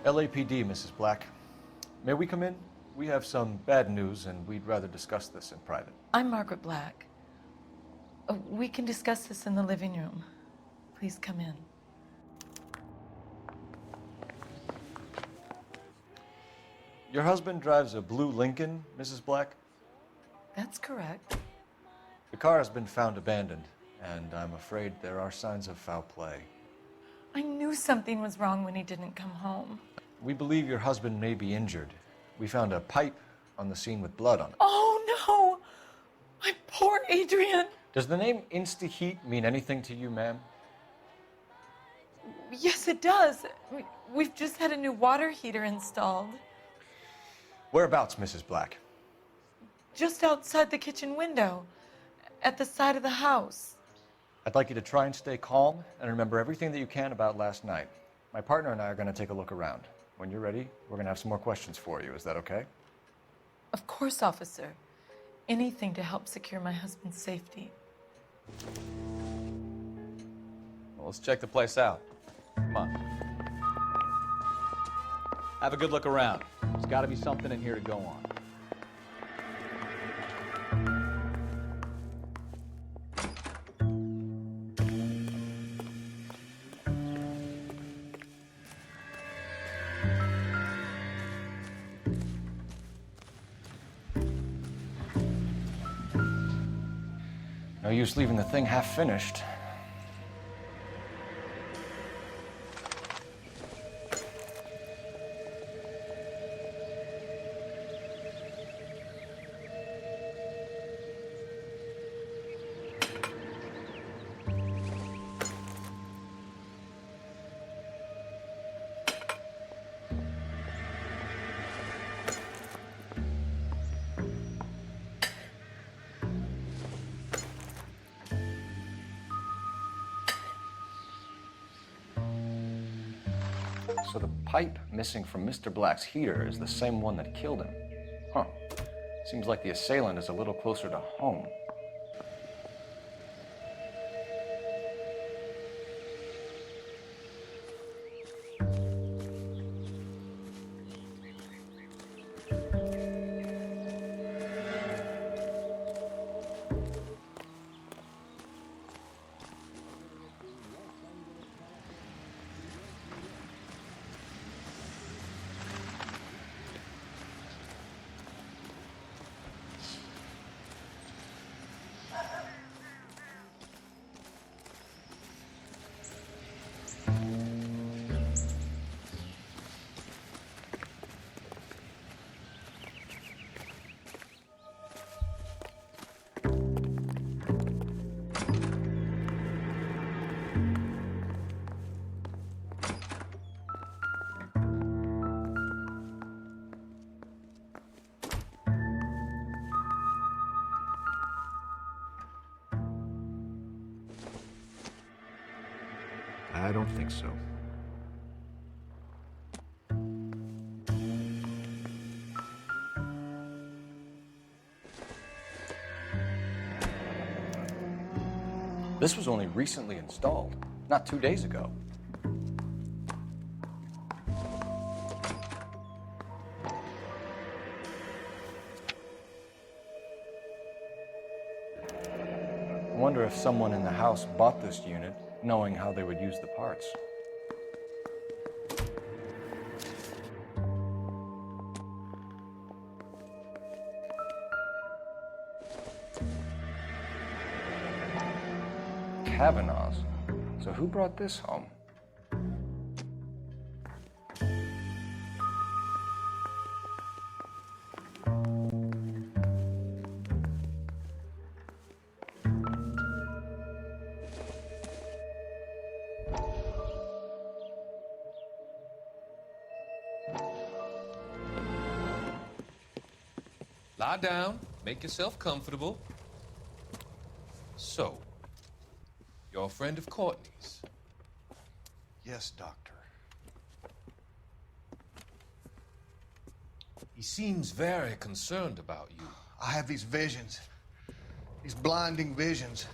LAPD, Mrs. Black. May we come in? We have some bad news, and we'd rather discuss this in private. I'm Margaret Black. We can discuss this in the living room. Please come in. Your husband drives a blue Lincoln, Mrs. Black? That's correct. The car has been found abandoned, and I'm afraid there are signs of foul play. I knew something was wrong when he didn't come home. We believe your husband may be injured. We found a pipe on the scene with blood on it. Oh, no! My poor Adrian! Does the name Insta-Heat mean anything to you, ma'am? Yes, it does. We've just had a new water heater installed. Whereabouts, Mrs. Black? Just outside the kitchen window, at the side of the house. I'd like you to try and stay calm and remember everything that you can about last night. My partner and I are going to take a look around. When you're ready, we're going to have some more questions for you. Is that okay? Of course, officer. Anything to help secure my husband's safety. Well, let's check the place out. Come on. Have a good look around. There's got to be something in here to go on. No use leaving the thing half finished. So the pipe missing from Mr. Black's heater is the same one that killed him. Huh. Seems like the assailant is a little closer to home. I don't think so. This was only recently installed, not 2 days ago. I wonder if someone in the house bought this unit knowing how they would use the parts. Kavanaugh's. So who brought this home? Lie down, make yourself comfortable. So, you're a friend of Courtney's? Yes, Doctor. He seems very concerned about you. I have these visions, these blinding visions.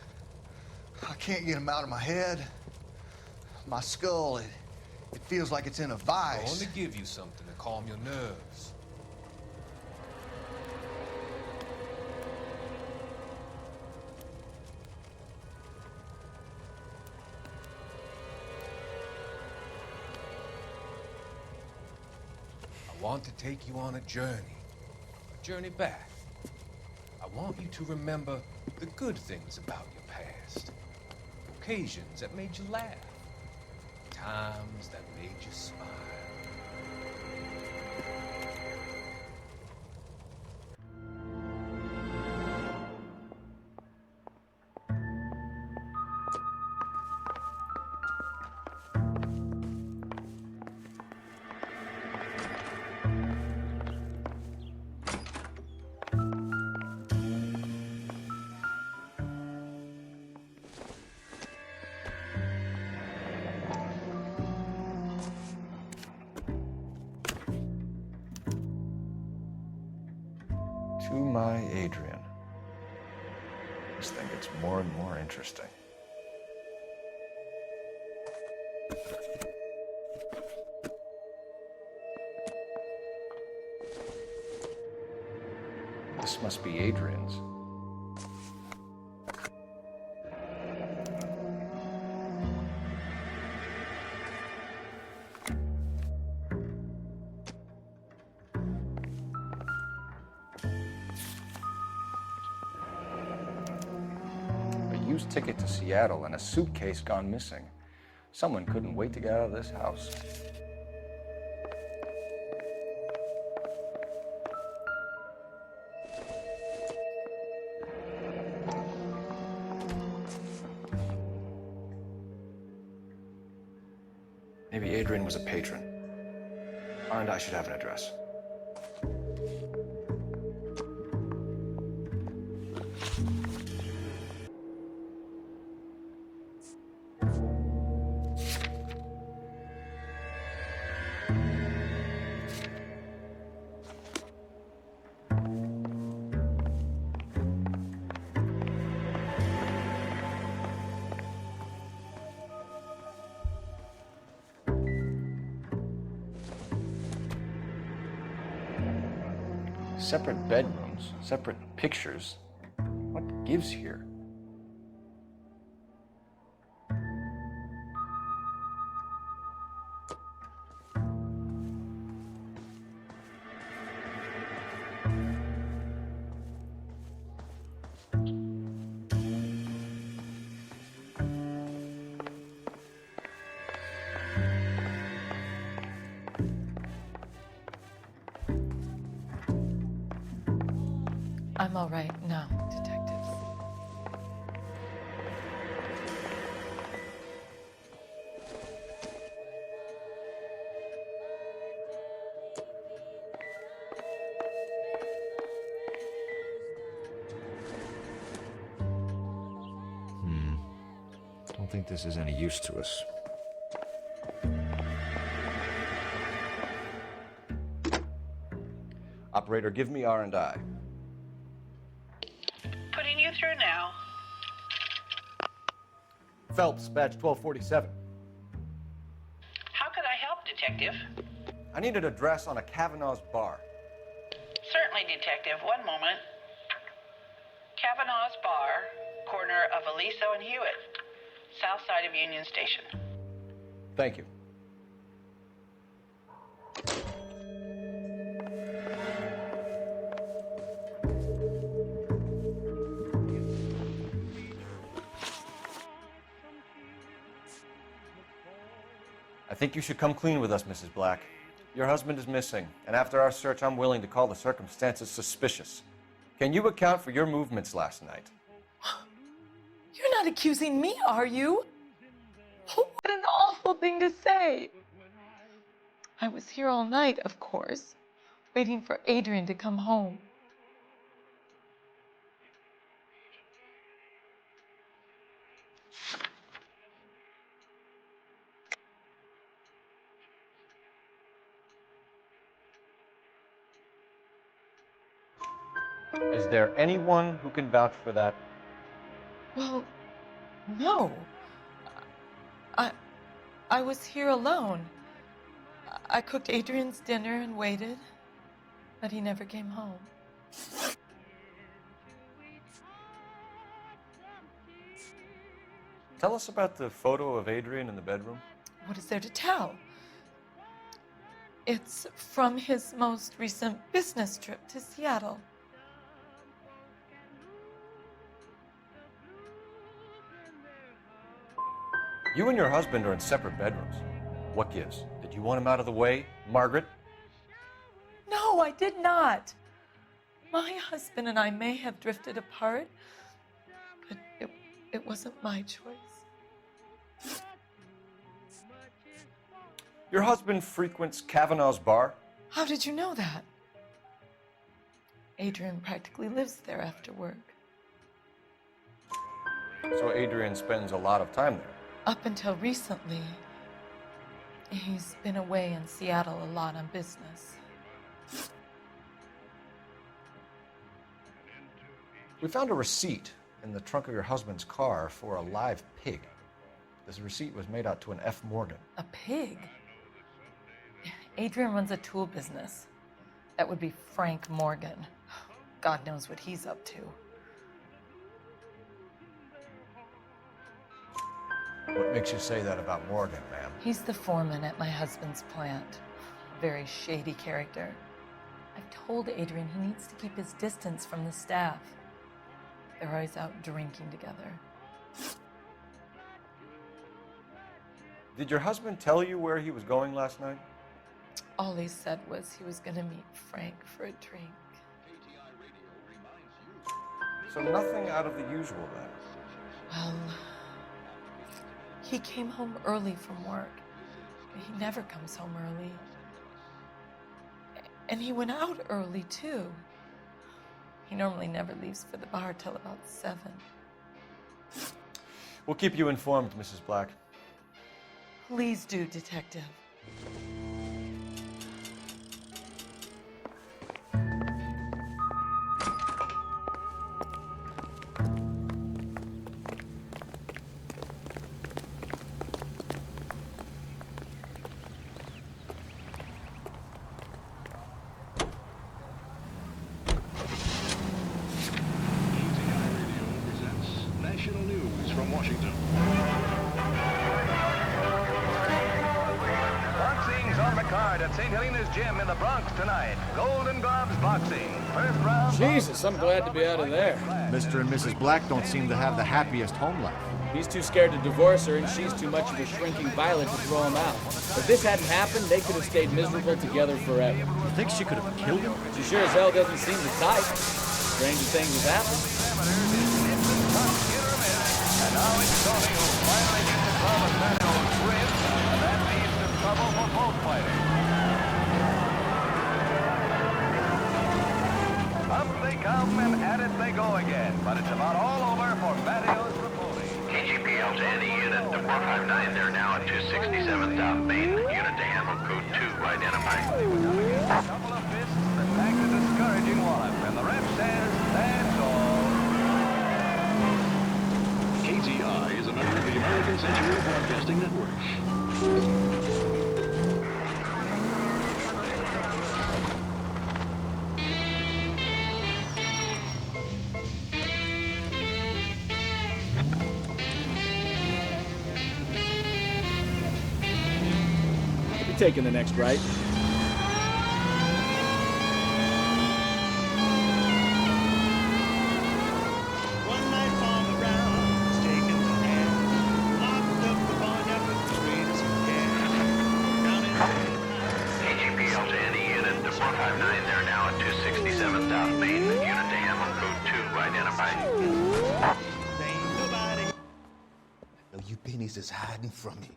I can't get them out of my head. My skull, it feels like it's in a vice. I want to give you something to calm your nerves. I want to take you on a journey back. I want you to remember the good things about your past, occasions that made you laugh, times that made you smile. To my Adrian. This thing gets more and more interesting. This must be Adrian's. Ticket to Seattle and a suitcase gone missing. Someone couldn't wait to get out of this house. Maybe Adrian was a patron. And I should have an address. Separate bedrooms, separate pictures. What gives here? I'm all right now, detectives. Don't think this is any use to us. Operator, give me R&I. Putting you through now. Phelps, badge 1247. How could I help, Detective? I need an address on a Kavanaugh's bar. Certainly, Detective. One moment. Kavanaugh's Bar, corner of Aliso and Hewitt, south side of Union Station. Thank you. I think you should come clean with us, Mrs. Black. Your husband is missing, and after our search, I'm willing to call the circumstances suspicious. Can you account for your movements last night? You're not accusing me, are you? What an awful thing to say. I was here all night, of course, waiting for Adrian to come home. Is there anyone who can vouch for that? Well, no. I was here alone. I cooked Adrian's dinner and waited, but he never came home. Tell us about the photo of Adrian in the bedroom. What is there to tell? It's from his most recent business trip to Seattle. You and your husband are in separate bedrooms. What gives? Did you want him out of the way, Margaret? No, I did not. My husband and I may have drifted apart, but it wasn't my choice. Your husband frequents Kavanaugh's bar? How did you know that? Adrian practically lives there after work. So Adrian spends a lot of time there. Up until recently, he's been away in Seattle a lot on business. We found a receipt in the trunk of your husband's car for a live pig. This receipt was made out to an F. Morgan. A pig? Adrian runs a tool business. That would be Frank Morgan. God knows what he's up to. What makes you say that about Morgan, ma'am? He's the foreman at my husband's plant. A very shady character. I've told Adrian he needs to keep his distance from the staff. They're always out drinking together. Did your husband tell you where he was going last night? All he said was he was going to meet Frank for a drink. So nothing out of the usual then? Well, he came home early from work. He never comes home early. And he went out early, too. He normally never leaves for the bar till about 7. We'll keep you informed, Mrs. Black. Please do, Detective. in Washington. Boxing's on the card at St. Helena's Gym in the Bronx tonight. Golden Gloves Boxing. First round. Jesus, I'm glad to be out of there. Mr. and Mrs. Black don't seem to have the happiest home life. He's too scared to divorce her, and she's too much of a shrinking violet to throw him out. If this hadn't happened, they could have stayed miserable together forever. You think she could have killed him? She sure as hell doesn't seem the type. Stranger things have happened. And now it's Tony who finally gets the club of Radion's wrist, and that leads to trouble for both fighters. Up they come and at it they go again, but it's about all over for Radion's Rapoli. KGPL to any unit, the 459, they're now at 267 South Main. Unit to handle code 2, identified. A couple of fists that packed a discouraging one, and the ref says, that's all. KTI is a member of the American Century Broadcasting Network. Taking the next right. One night farmer Brown was taking the hand, locked up the barnyard with the greatest care. Down in KGPL to any unit, the 459, they're now at 267 South Main. Unit to handle code 2, identified. Know you pennies is hiding from me.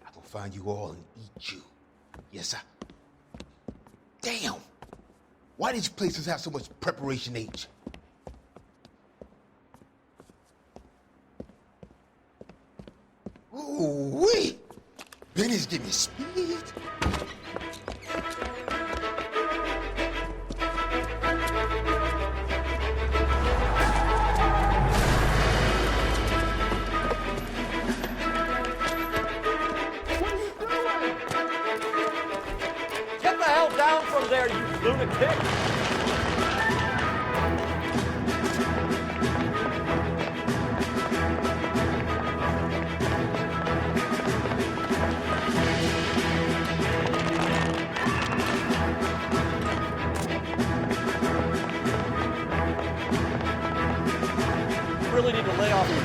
I'm gonna find you all and eat you. Yes, sir. Damn! Why these places have so much preparation H? Ooh-wee! Benny's give me speed. Down from there, you lunatic! Really need to lay off your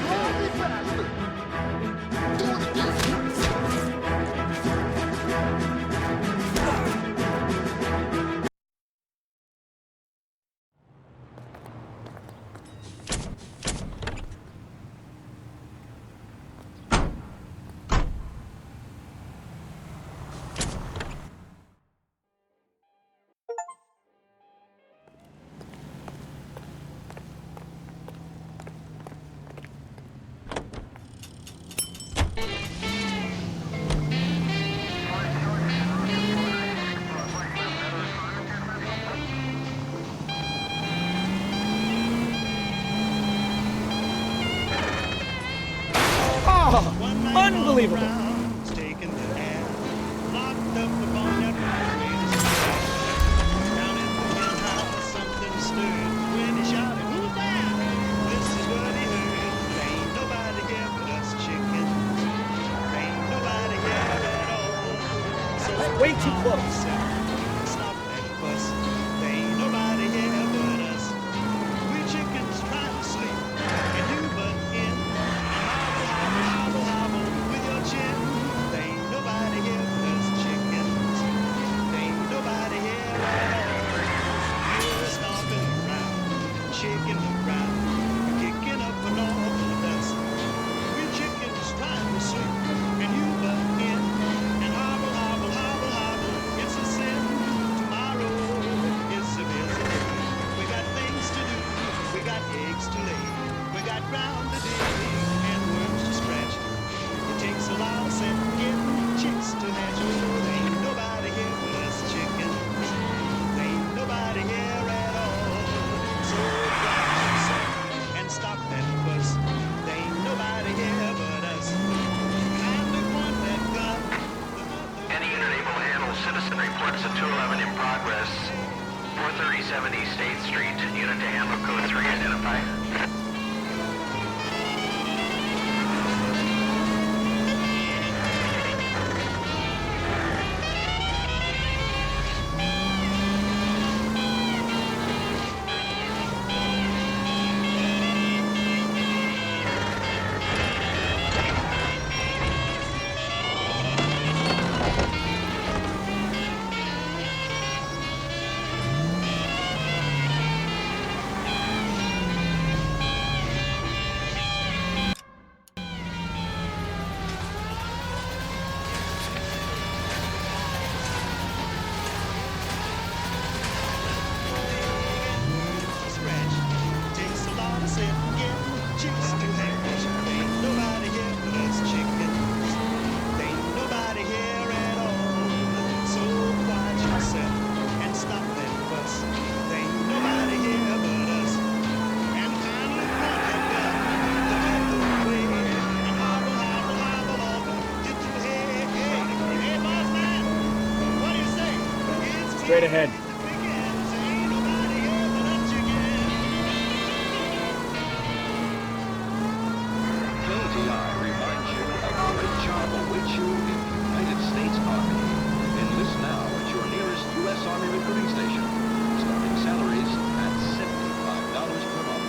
Unbelievable! Taking the air, locked up the barnyard with the greatest care. Down in the henhouse, something stirred when he shouted, "Who's that?" This is what he heard. There ain't nobody here but us chickens. There ain't nobody here at all. So that's way too close. Stop that fuss. There ain't nobody here but us. We chickens trying to sleep, and you butt in. Hobble, hobble, with your chin. There ain't nobody here but us chickens. There ain't nobody here at all. You're stomping around, shaking around, kicking up an awful dust. We chickens trying to sleep, and you butt in. And hobble, hobble, hobble, hobble, it's a sin. Tomorrow is a busy day. We got things to do, we got eggs to lay, we got ground to dig, and worms to scratch. It takes a lot of sense getting chicks to hatch. There ain't nobody here but us chickens. There ain't nobody here at all. So quiet yourself and stop that fuss. There ain't nobody here but us. Kindly point that gun. Any unit able to handle citizen reports at 211 in progress. 437 East 8th Street. Unit to handle code 3, identified. right ahead. LTI reminds you a great job awaits you in the United States Army. Enlist now at your nearest U.S. Army recruiting station. Starting salaries at $75 per month.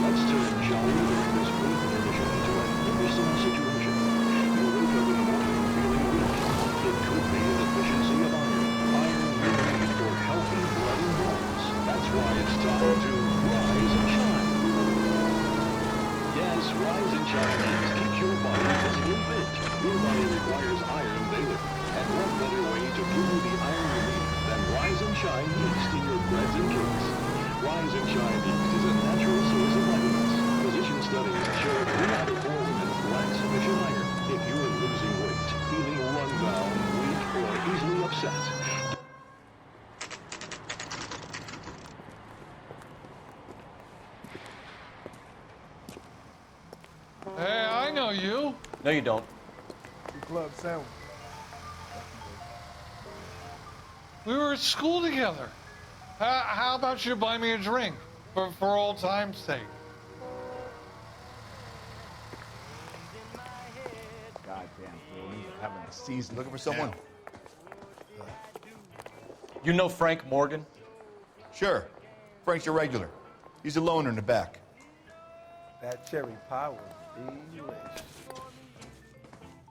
Let's turn, shall we, this brief intermission to an interesting situation. You wake up in the morning feeling weak. It could be a deficiency of iron. Iron you need for healthy blood and bones. That's why it's time to rise and shine. Yes, rise and shine means keep your body physically fit. Your body requires iron daily. And what better way to give you the iron you need than Rise and Shine yeast in your breads and cakes? Rise and Shine yeast is a natural source of vitamins. Physician studies show 3 out of 4 women lack sufficient iron. If you are losing weight, feeling run down, weak, or easily upset, Hey, I know you. No, you don't. Club sandwich. We were at school together. How about you buy me a drink for old time's sake? Goddamn, Phil, he's having a season. Looking for someone? You know Frank Morgan? Sure. Frank's your regular. He's a loner in the back. That cherry pie was delish.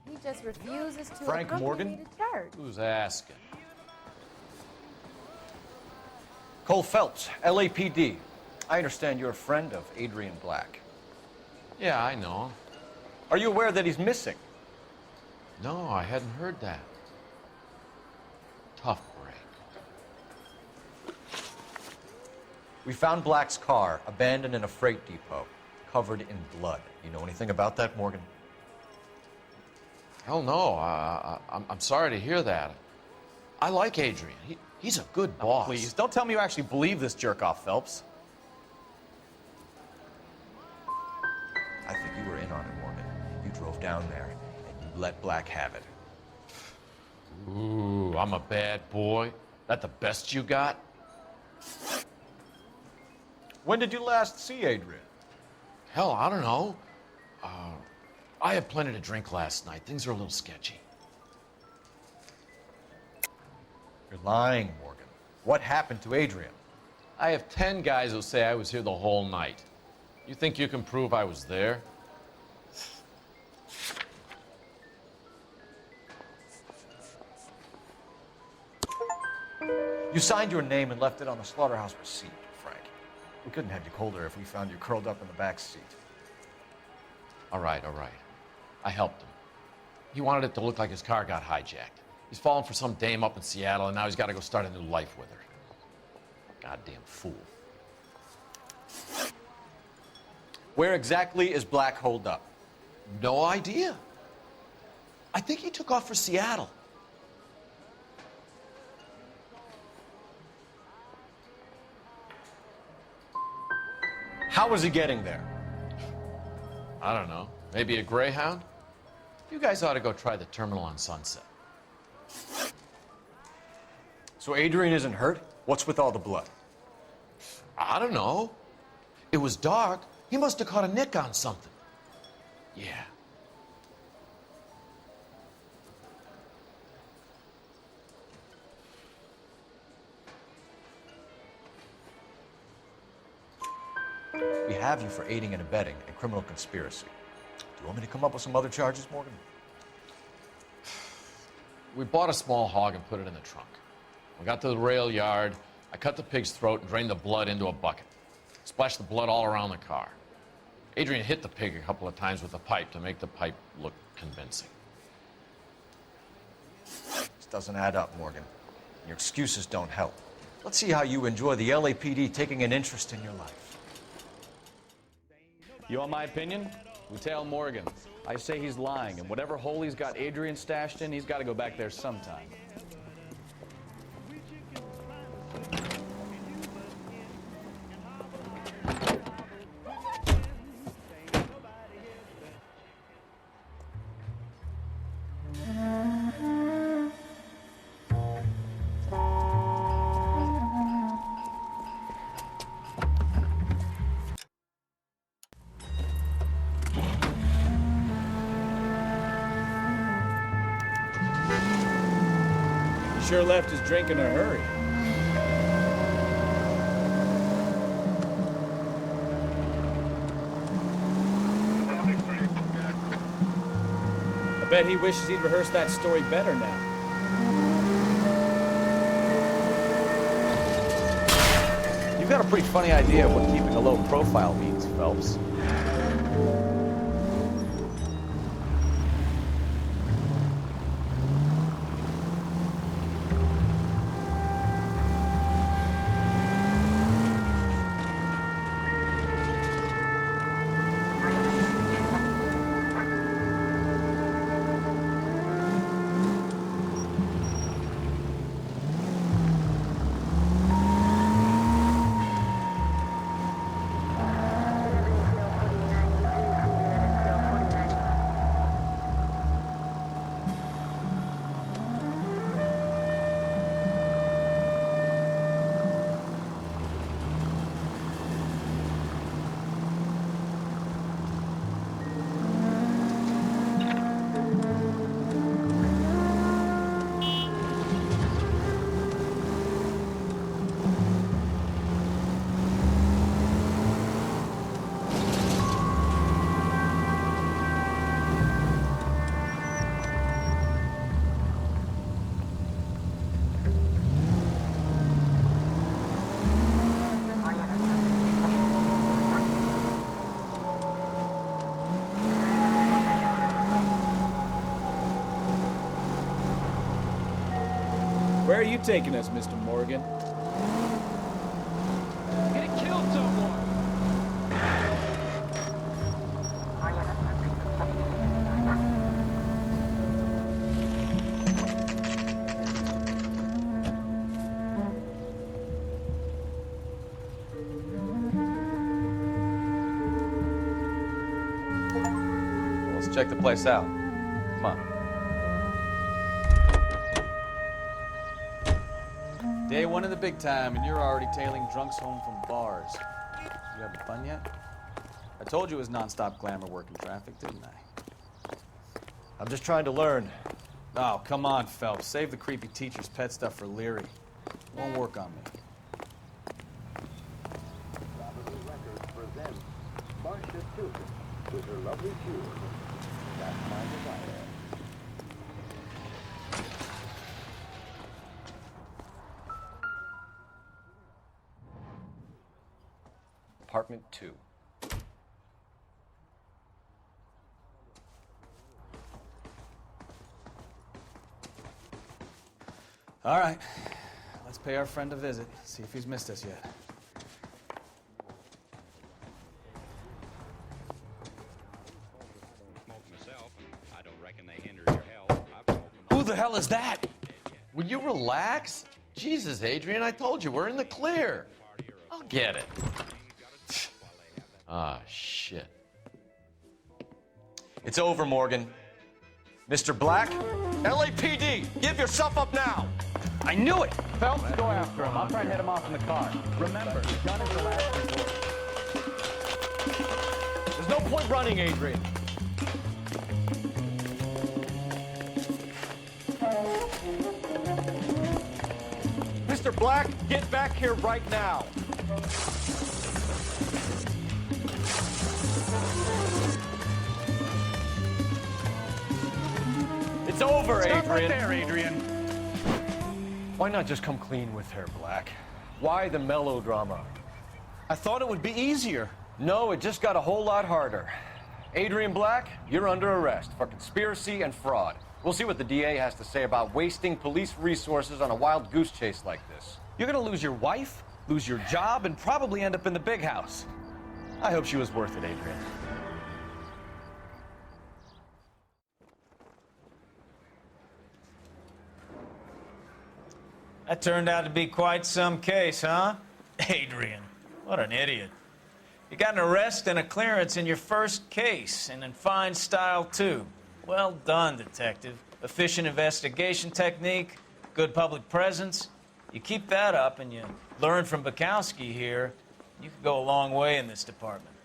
He just refuses to Frank accompany Morgan? me to church. Who's asking? Cole Phelps, LAPD. I understand you're a friend of Adrian Black. Yeah, I know. Are you aware that he's missing? No, I hadn't heard that. Tough break. We found Black's car abandoned in a freight depot, covered in blood. You know anything about that, Morgan? Hell no. I'm sorry to hear that. I like Adrian. He's a good boss. Please, don't tell me you actually believe this jerk-off, Phelps. I think you were in on it, Morgan. You drove down there, and you let Black have it. Ooh, I'm a bad boy. That the best you got? When did you last see Adrian? Hell, I don't know. I had plenty to drink last night. Things are a little sketchy. You're lying, Morgan. What happened to Adrian? I have 10 guys who say I was here the whole night. You think you can prove I was there? You signed your name and left it on the slaughterhouse receipt, Frank. We couldn't have you colder if we found you curled up in the back seat. All right, all right. I helped him. He wanted it to look like his car got hijacked. He's fallen for some dame up in Seattle, and now he's got to go start a new life with her. Goddamn fool. Where exactly is Black holed up? No idea. I think he took off for Seattle. How was he getting there? I don't know. Maybe a Greyhound? You guys ought to go try the terminal on Sunset. So Adrian isn't hurt? What's with all the blood? I don't know. It was dark. He must have caught a nick on something. Yeah. We have you for aiding and abetting and criminal conspiracy. Do you want me to come up with some other charges, Morgan? We bought a small hog and put it in the trunk. We got to the rail yard. I cut the pig's throat and drained the blood into a bucket. Splashed the blood all around the car. Adrian hit the pig a couple of times with a pipe to make the pipe look convincing. This doesn't add up, Morgan. Your excuses don't help. Let's see how you enjoy the LAPD taking an interest in your life. You want my opinion? We tell Morgan. I say he's lying, and whatever hole he's got Adrian stashed in, he's got to go back there sometime. sure left his drink in a hurry. I bet he wishes he'd rehearsed that story better now. You've got a pretty funny idea of what keeping a low profile means, Phelps. Where are you taking us, Mr. Morgan? Gonna kill someone! Let's check the place out. Come on. Day one in the big time, and you're already tailing drunks home from bars. You having fun yet? I told you it was non-stop glamour working traffic, didn't I? I'm just trying to learn. Oh, come on, Phelps. Save the creepy teacher's pet stuff for Leary. Won't work on me. With her lovely shoes. That's my desire. Apartment 2. All right. Let's pay our friend a visit. See if he's missed us yet. Who the hell is that? Will you relax? Jesus, Adrian, I told you, we're in the clear. I'll get it. Ah, shit. It's over, Morgan. Mr. Black, LAPD, give yourself up now. I knew it! Phelps, go after him. I'll try and head him off in the car. Remember, the gun is the last resort. There's no point running, Adrian. Mr. Black, get back here right now. It's over, Adrian. Stop right there, Adrian. Why not just come clean with her, Black? Why the melodrama? I thought it would be easier. No, it just got a whole lot harder. Adrian Black, you're under arrest for conspiracy and fraud. We'll see what the DA has to say about wasting police resources on a wild goose chase like this. You're gonna lose your wife, lose your job, and probably end up in the big house. I hope she was worth it, Adrian. That turned out to be quite some case, huh? Adrian, what an idiot. You got an arrest and a clearance in your first case, and in fine style, too. Well done, detective. Efficient investigation technique, good public presence. You keep that up and you learn from Bukowski here, you could go a long way in this department.